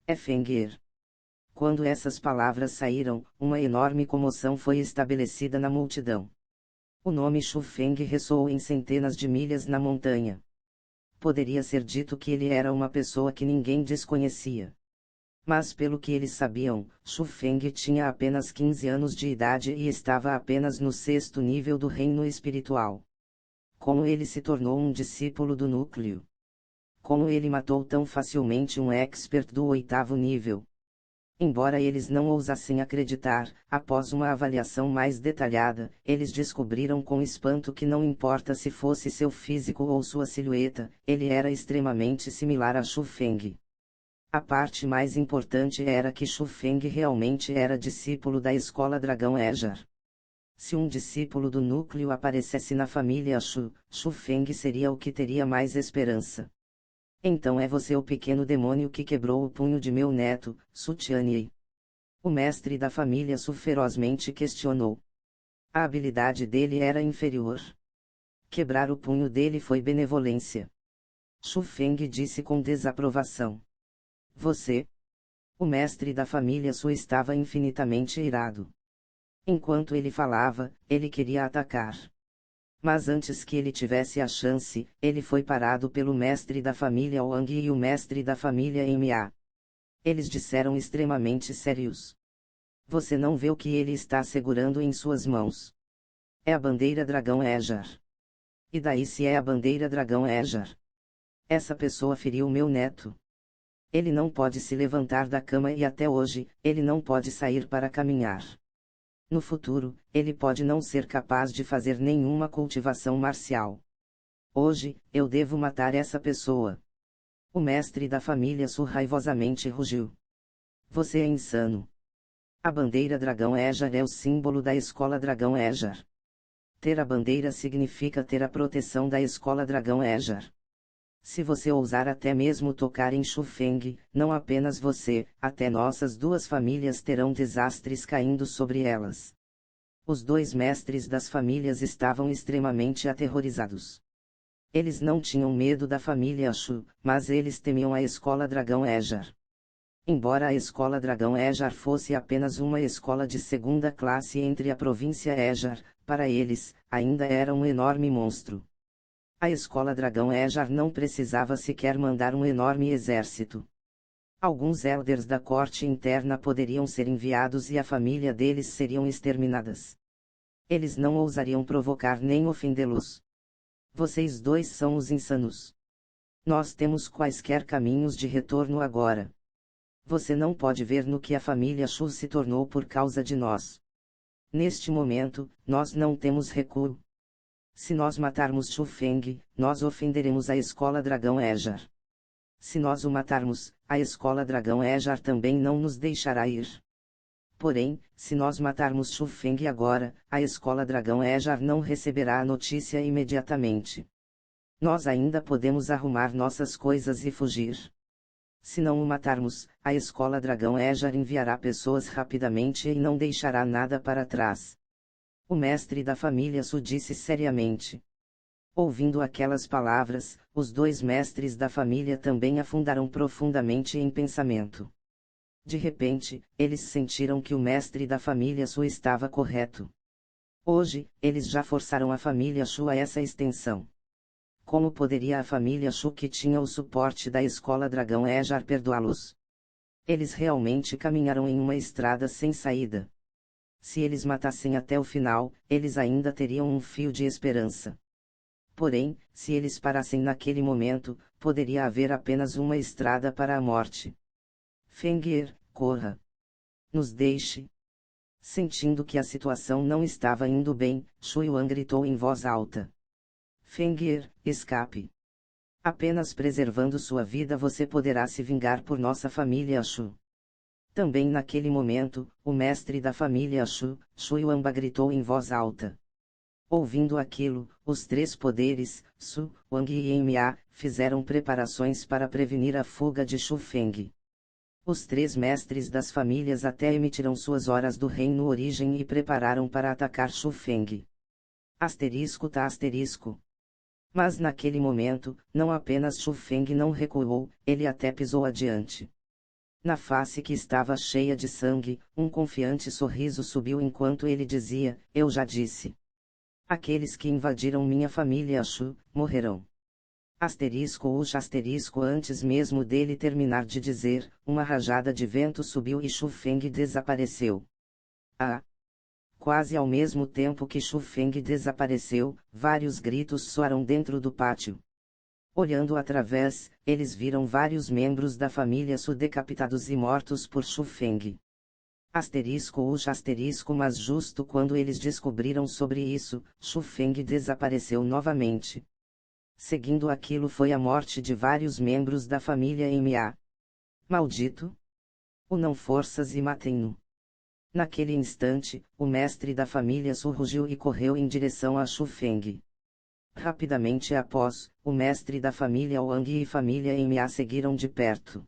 É Fenger. Quando essas palavras saíram, uma enorme comoção foi estabelecida na multidão. O nome Shu Feng ressoou em centenas de milhas na montanha. Poderia ser dito que ele era uma pessoa que ninguém desconhecia. Mas pelo que eles sabiam, Shu Feng tinha apenas 15 anos de idade e estava apenas no 6º nível do reino espiritual. Como ele se tornou um discípulo do núcleo? Como ele matou tão facilmente um expert do 8º nível? Embora eles não ousassem acreditar, após uma avaliação mais detalhada, eles descobriram com espanto que não importa se fosse seu físico ou sua silhueta, ele era extremamente similar a Shu Feng. A parte mais importante era que Shu Feng realmente era discípulo da escola Dragão Ejar. Se um discípulo do núcleo aparecesse na família Shu, Shu Feng seria o que teria mais esperança. Então é você o pequeno demônio que quebrou o punho de meu neto, Su Tianyi. O mestre da família Su ferozmente questionou. A habilidade dele era inferior. Quebrar o punho dele foi benevolência. Shu Feng disse com desaprovação. Você? O mestre da família Su estava infinitamente irado. Enquanto ele falava, ele queria atacar. Mas antes que ele tivesse a chance, ele foi parado pelo mestre da família Wang e o mestre da família Ma. Eles disseram extremamente sérios. Você não vê o que ele está segurando em suas mãos? É a bandeira Dragão Ejar. E daí se é a bandeira Dragão Ejar? Essa pessoa feriu meu neto. Ele não pode se levantar da cama e até hoje, ele não pode sair para caminhar. No futuro, ele pode não ser capaz de fazer nenhuma cultivação marcial. Hoje, eu devo matar essa pessoa. O mestre da família Su raivosamente rugiu. Você é insano. A bandeira Dragão Ejar é o símbolo da escola Dragão Ejar. Ter a bandeira significa ter a proteção da escola Dragão Ejar. Se você ousar até mesmo tocar em Shu Feng, não apenas você, até nossas 2 famílias terão desastres caindo sobre elas. Os 2 mestres das famílias estavam extremamente aterrorizados. Eles não tinham medo da família Shu, mas eles temiam a escola Dragão Ejar. Embora a escola Dragão Ejar fosse apenas uma escola de 2ª classe entre a província Ejar, para eles, ainda era um enorme monstro. A escola Dragão Ejar não precisava sequer mandar um enorme exército. Alguns elders da corte interna poderiam ser enviados e a família deles seriam exterminadas. Eles não ousariam provocar nem ofendê-los. Vocês dois são os insanos. Nós temos quaisquer caminhos de retorno agora. Você não pode ver no que a família Shu se tornou por causa de nós. Neste momento, nós não temos recuo. Se nós matarmos Shu Feng, nós ofenderemos a Escola Dragão Ejar. Se nós o matarmos, a Escola Dragão Ejar também não nos deixará ir. Porém, se nós matarmos Shu Feng agora, a Escola Dragão Ejar não receberá a notícia imediatamente. Nós ainda podemos arrumar nossas coisas e fugir. Se não o matarmos, a Escola Dragão Ejar enviará pessoas rapidamente e não deixará nada para trás. O mestre da família Su disse seriamente. Ouvindo aquelas palavras, os dois mestres da família também afundaram profundamente em pensamento. De repente, eles sentiram que o mestre da família Su estava correto. Hoje, eles já forçaram a família Shu a essa extensão. Como poderia a família Shu, que tinha o suporte da Escola Dragão Ejar, perdoá-los? Eles realmente caminharam em uma estrada sem saída. Se eles matassem até o final, eles ainda teriam um fio de esperança. Porém, se eles parassem naquele momento, poderia haver apenas uma estrada para a morte. Fengir, corra. Nos deixe. Sentindo que a situação não estava indo bem, Shu Yuan gritou em voz alta. Fengir, escape. Apenas preservando sua vida você poderá se vingar por nossa família Shu. Também naquele momento, o mestre da família Shu, Shu Yuanba, gritou em voz alta. Ouvindo aquilo, os três poderes, Su, Wang e Ma, fizeram preparações para prevenir a fuga de Shu Feng. Os três mestres das famílias até emitiram suas horas do reino origem e prepararam para atacar Shu Feng. Asterisco tá asterisco. Mas naquele momento, não apenas Shu Feng não recuou, ele até pisou adiante. Na face que estava cheia de sangue, um confiante sorriso subiu enquanto ele dizia, eu já disse. Aqueles que invadiram minha família Shu, morrerão. Asterisco Ush asterisco. Antes mesmo dele terminar de dizer, uma rajada de vento subiu e Shu Feng desapareceu. Ah! Quase ao mesmo tempo que Shu Feng desapareceu, vários gritos soaram dentro do pátio. Olhando através, eles viram vários membros da família Su decapitados e mortos por Shu Feng. Asterisco Ush asterisco. Mas justo quando eles descobriram sobre isso, Shu Feng desapareceu novamente. Seguindo aquilo foi a morte de vários membros da família Ma. Maldito! Unam forças e matem-no. Naquele instante, o mestre da família Su rugiu e correu em direção a Shu Feng. Rapidamente após, o mestre da família Wang e família Ma seguiram de perto.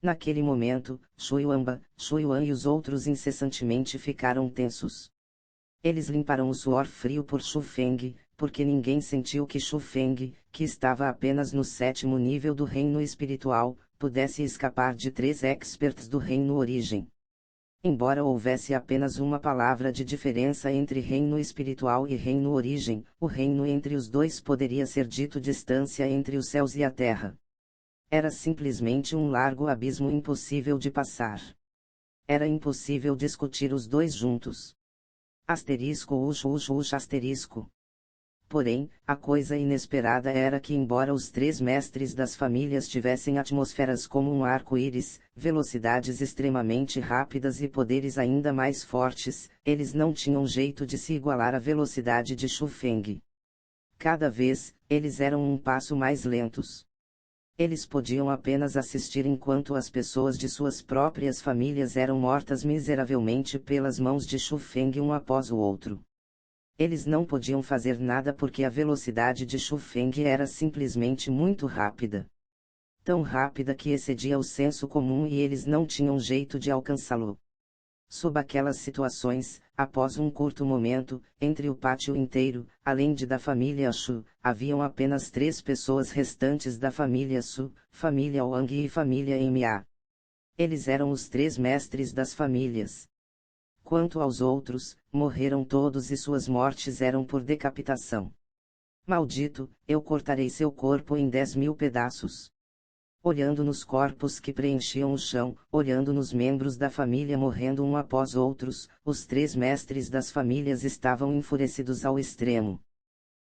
Naquele momento, Shu Yuanba, Shu Yuan e os outros incessantemente ficaram tensos. Eles limparam o suor frio por Shu Feng, porque ninguém sentiu que Shu Feng, que estava apenas no 7º nível do reino espiritual, pudesse escapar de 3 experts do reino origem. Embora houvesse apenas uma palavra de diferença entre reino espiritual e reino origem, o reino entre os dois poderia ser dito distância entre os céus e a terra. Era simplesmente um largo abismo impossível de passar. Era impossível discutir os dois juntos. Asterisco Ush Ush Ush asterisco. Porém, a coisa inesperada era que embora os três mestres das famílias tivessem atmosferas como um arco-íris, velocidades extremamente rápidas e poderes ainda mais fortes, eles não tinham jeito de se igualar à velocidade de Shu Feng. Cada vez, eles eram um passo mais lentos. Eles podiam apenas assistir enquanto as pessoas de suas próprias famílias eram mortas miseravelmente pelas mãos de Shu Feng um após o outro. Eles não podiam fazer nada porque a velocidade de Shu Feng era simplesmente muito rápida. Tão rápida que excedia o senso comum e eles não tinham jeito de alcançá-lo. Sob aquelas situações, após um curto momento, entre o pátio inteiro, além de da família Shu, haviam apenas 3 pessoas restantes da família Su, família Wang e família Ma. Eles eram os 3 mestres das famílias. Quanto aos outros, morreram todos e suas mortes eram por decapitação. Maldito, eu cortarei seu corpo em 10.000 pedaços. olhando nos corpos que preenchiam o chão, olhando nos membros da família morrendo um após outros, os 3 mestres das famílias estavam enfurecidos ao extremo.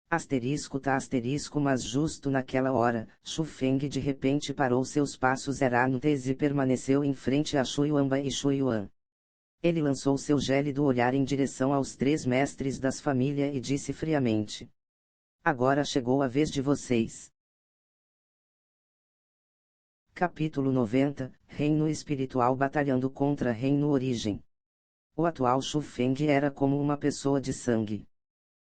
Asterisco tá asterisco, mas justo naquela hora, Shu Feng de repente parou seus passos errantes e permaneceu em frente a Shu Yuanba e Shu Yuan. Ele lançou seu gélido olhar em direção aos 3 mestres das famílias e disse friamente: agora chegou a vez de vocês. Capítulo 90, Reino Espiritual batalhando contra Reino Origem. O atual Shu Feng era como uma pessoa de sangue.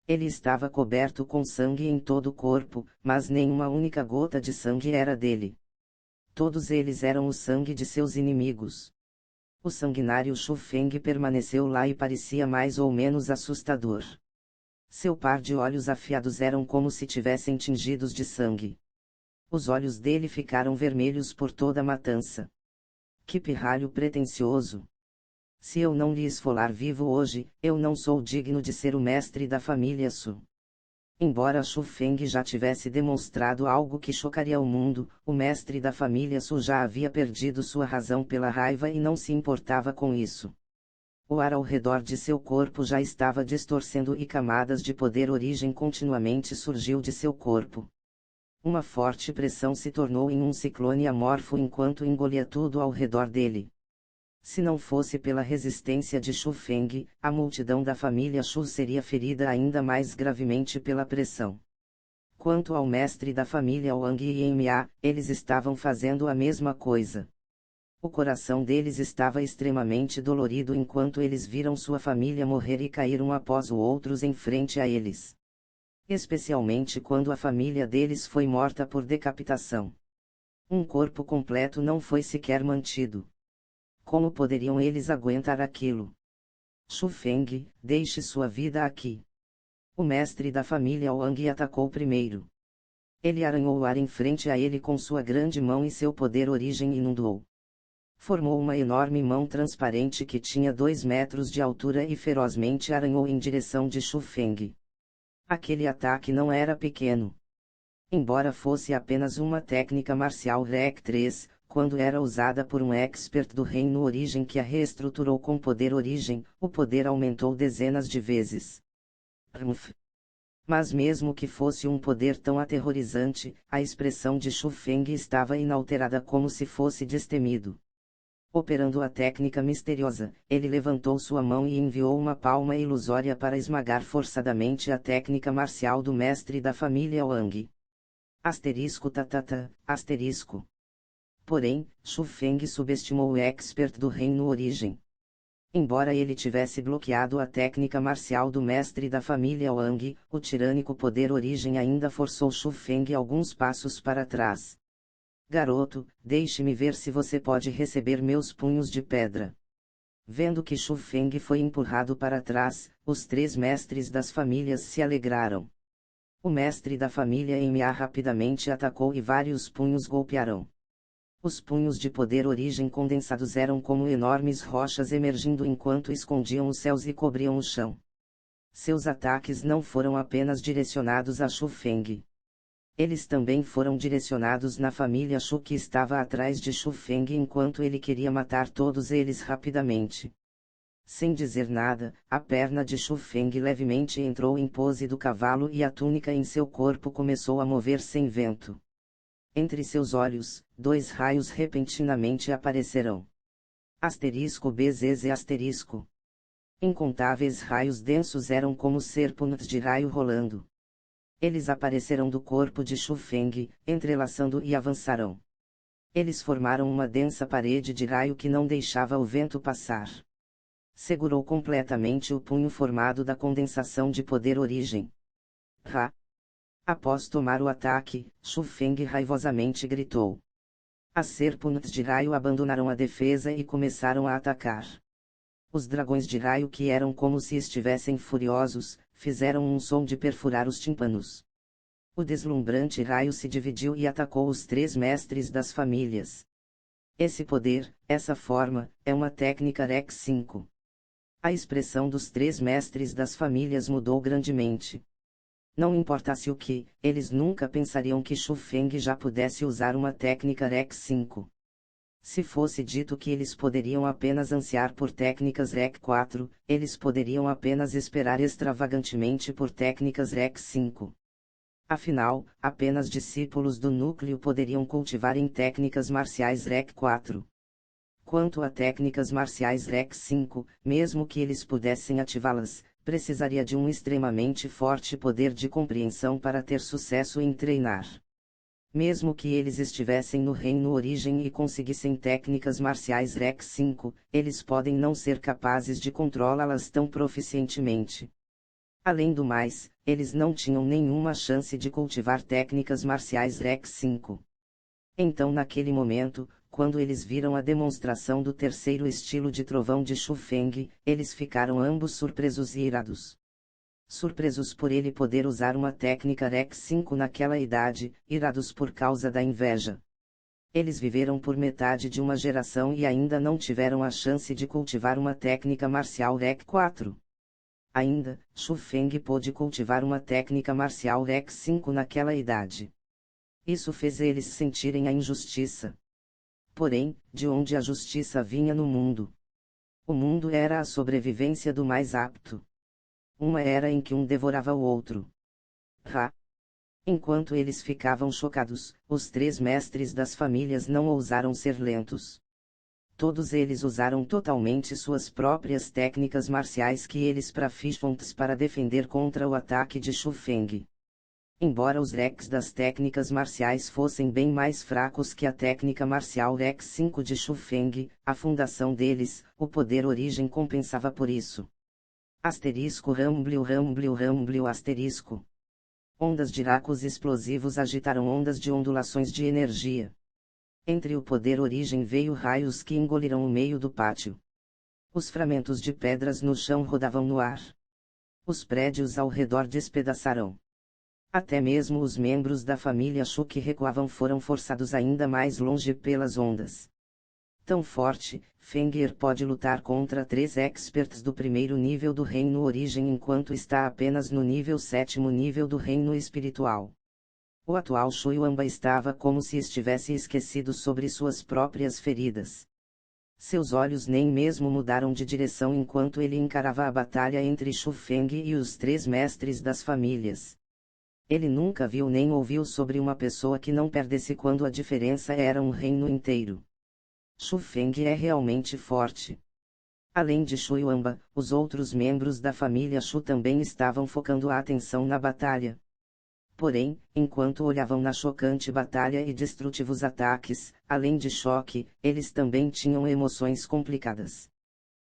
Ele estava coberto com sangue em todo o corpo, mas nenhuma única gota de sangue era dele. Todos eles eram o sangue de seus inimigos. O sanguinário Shu Feng permaneceu lá e parecia mais ou menos assustador. Seu par de olhos afiados eram como se tivessem tingidos de sangue. Os olhos dele ficaram vermelhos por toda a matança. Que pirralho pretensioso! Se eu não lhe esfolar vivo hoje, eu não sou digno de ser o mestre da família Su. Embora Shu Feng já tivesse demonstrado algo que chocaria o mundo, o mestre da família Su já havia perdido sua razão pela raiva e não se importava com isso. O ar ao redor de seu corpo já estava distorcendo e camadas de poder origem continuamente surgiu de seu corpo. Uma forte pressão se tornou em um ciclone amorfo enquanto engolia tudo ao redor dele. Se não fosse pela resistência de Shu Feng, a multidão da família Shu seria ferida ainda mais gravemente pela pressão. Quanto ao mestre da família Wang e Ma, eles estavam fazendo a mesma coisa. O coração deles estava extremamente dolorido enquanto eles viram sua família morrer e cair um após o outro em frente a eles. Especialmente quando a família deles foi morta por decapitação. Um corpo completo não foi sequer mantido. Como poderiam eles aguentar aquilo? Shu Feng, deixe sua vida aqui. O mestre da família Wang atacou primeiro. Ele arranhou o ar em frente a ele com sua grande mão e seu poder origem inundou. Formou uma enorme mão transparente que tinha 2 metros de altura e ferozmente arranhou em direção de Shu Feng. Aquele ataque não era pequeno. Embora fosse apenas uma técnica marcial Rec 3, quando era usada por um expert do Reino Origem que a reestruturou com poder origem, o poder aumentou dezenas de vezes. Mas mesmo que fosse um poder tão aterrorizante, a expressão de Shu Feng estava inalterada como se fosse destemido. Operando a técnica misteriosa, ele levantou sua mão e enviou uma palma ilusória para esmagar forçadamente a técnica marcial do mestre da família Wang. Asterisco tatata, asterisco. Porém, Shu Feng subestimou o expert do Reino Origem. Embora ele tivesse bloqueado a técnica marcial do mestre da família Wang, o tirânico poder origem ainda forçou Shu Feng alguns passos para trás. Garoto, deixe-me ver se você pode receber meus punhos de pedra. Vendo que Shu Feng foi empurrado para trás, os 3 mestres das famílias se alegraram. O mestre da família Ma rapidamente atacou e vários punhos golpearam. Os punhos de poder origem condensados eram como enormes rochas emergindo enquanto escondiam os céus e cobriam o chão. Seus ataques não foram apenas direcionados a Shu Feng. Eles também foram direcionados na família Shu que estava atrás de Shu Feng enquanto ele queria matar todos eles rapidamente. Sem dizer nada, a perna de Shu Feng levemente entrou em pose do cavalo e a túnica em seu corpo começou a mover sem vento. Entre seus olhos, 2 raios repentinamente aparecerão. Asterisco BZZ asterisco. Incontáveis raios densos eram como serpentes de raio rolando. Eles aparecerão do corpo de Shu Feng, entrelaçando e avançarão. Eles formaram uma densa parede de raio que não deixava o vento passar. Segurou completamente o punho formado da condensação de poder origem. Ha! Após tomar o ataque, Shu Feng raivosamente gritou. As serpentes de raio abandonaram a defesa e começaram a atacar. Os dragões de raio que eram como se estivessem furiosos, fizeram um som de perfurar os tímpanos. O deslumbrante raio se dividiu e atacou os 3 mestres das famílias. Esse poder, essa forma, é uma técnica Rex 5. A expressão dos 3 mestres das famílias mudou grandemente. Não importasse o que, eles nunca pensariam que Shu Feng já pudesse usar uma técnica Rec 5. Se fosse dito que eles poderiam apenas ansiar por técnicas Rec 4, eles poderiam apenas esperar extravagantemente por técnicas Rec 5. Afinal, apenas discípulos do núcleo poderiam cultivar em técnicas marciais Rec 4. Quanto a técnicas marciais Rec 5, mesmo que eles pudessem ativá-las, precisaria de um extremamente forte poder de compreensão para ter sucesso em treinar. Mesmo que eles estivessem no reino origem e conseguissem técnicas marciais Rec 5, eles podem não ser capazes de controlá-las tão proficientemente. Além do mais, eles não tinham nenhuma chance de cultivar técnicas marciais Rec 5. Então naquele momento, quando eles viram a demonstração do terceiro estilo de trovão de Shu Feng, eles ficaram ambos surpresos e irados. Surpresos por ele poder usar uma técnica Rec 5 naquela idade, irados por causa da inveja. Eles viveram por metade de uma geração e ainda não tiveram a chance de cultivar uma técnica marcial Rec 4. Ainda, Shu Feng pôde cultivar uma técnica marcial Rec 5 naquela idade. Isso fez eles sentirem a injustiça. Porém, de onde a justiça vinha no mundo? O mundo era a sobrevivência do mais apto. Uma era em que um devorava o outro. Enquanto eles ficavam chocados, os três mestres das famílias não ousaram ser lentos. Todos eles usaram totalmente suas próprias técnicas marciais que eles proficientes para defender contra o ataque de Shu Feng. Embora os Recs das técnicas marciais fossem bem mais fracos que a técnica marcial Rec 5 de Shu Feng, a fundação deles, o poder origem compensava por isso. Asterisco ramblio asterisco. Ondas de racos explosivos agitaram ondas de ondulações de energia. Entre o poder origem veio raios que engoliram o meio do pátio. Os fragmentos de pedras no chão rodavam no ar. Os prédios ao redor despedaçaram. Até mesmo os membros da família Shu que recuavam foram forçados ainda mais longe pelas ondas. Tão forte, Feng'er pode lutar contra 3 experts do primeiro nível do reino origem enquanto está apenas no nível 7º nível do reino espiritual. O atual Shu Yuanba estava como se estivesse esquecido sobre suas próprias feridas. Seus olhos nem mesmo mudaram de direção enquanto ele encarava a batalha entre Shu Feng e os 3 mestres das famílias. Ele nunca viu nem ouviu sobre uma pessoa que não perdesse quando a diferença era um reino inteiro. Shu Feng é realmente forte. Além de Shu Yuanba, os outros membros da família Shu também estavam focando a atenção na batalha. Porém, enquanto olhavam na chocante batalha e destrutivos ataques, além de choque, eles também tinham emoções complicadas.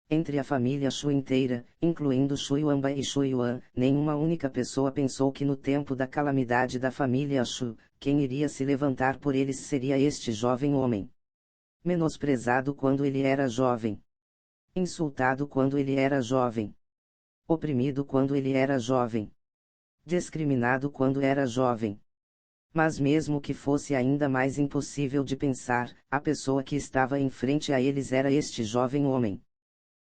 Entre a família Shu inteira, incluindo Shu Yuanba e Shu Yuan, nenhuma única pessoa pensou que no tempo da calamidade da família Shu, quem iria se levantar por eles seria este jovem homem. Menosprezado quando ele era jovem. Insultado quando ele era jovem. Oprimido quando ele era jovem. Discriminado quando era jovem. Mas mesmo que fosse ainda mais impossível de pensar, a pessoa que estava em frente a eles era este jovem homem.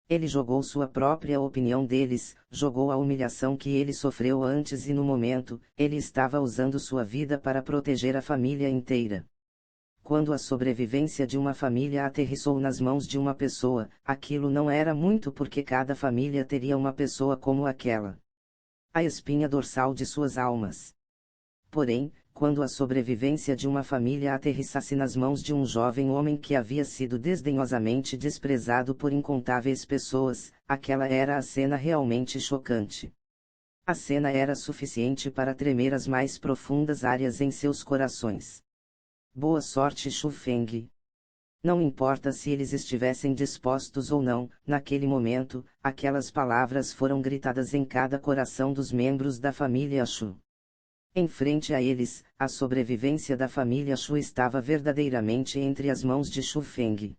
Ele jogou sua própria opinião deles, jogou a humilhação que ele sofreu antes e no momento, ele estava usando sua vida para proteger a família inteira. Quando a sobrevivência de uma família aterrissou nas mãos de uma pessoa, aquilo não era muito porque cada família teria uma pessoa como aquela. A espinha dorsal de suas almas. Porém, quando a sobrevivência de uma família aterrissasse nas mãos de um jovem homem que havia sido desdenhosamente desprezado por incontáveis pessoas, aquela era a cena realmente chocante. A cena era suficiente para tremer as mais profundas áreas em seus corações. Boa sorte Shu Feng. Não importa se eles estivessem dispostos ou não, naquele momento, aquelas palavras foram gritadas em cada coração dos membros da família Shu. Em frente a eles, a sobrevivência da família Shu estava verdadeiramente entre as mãos de Shu Feng.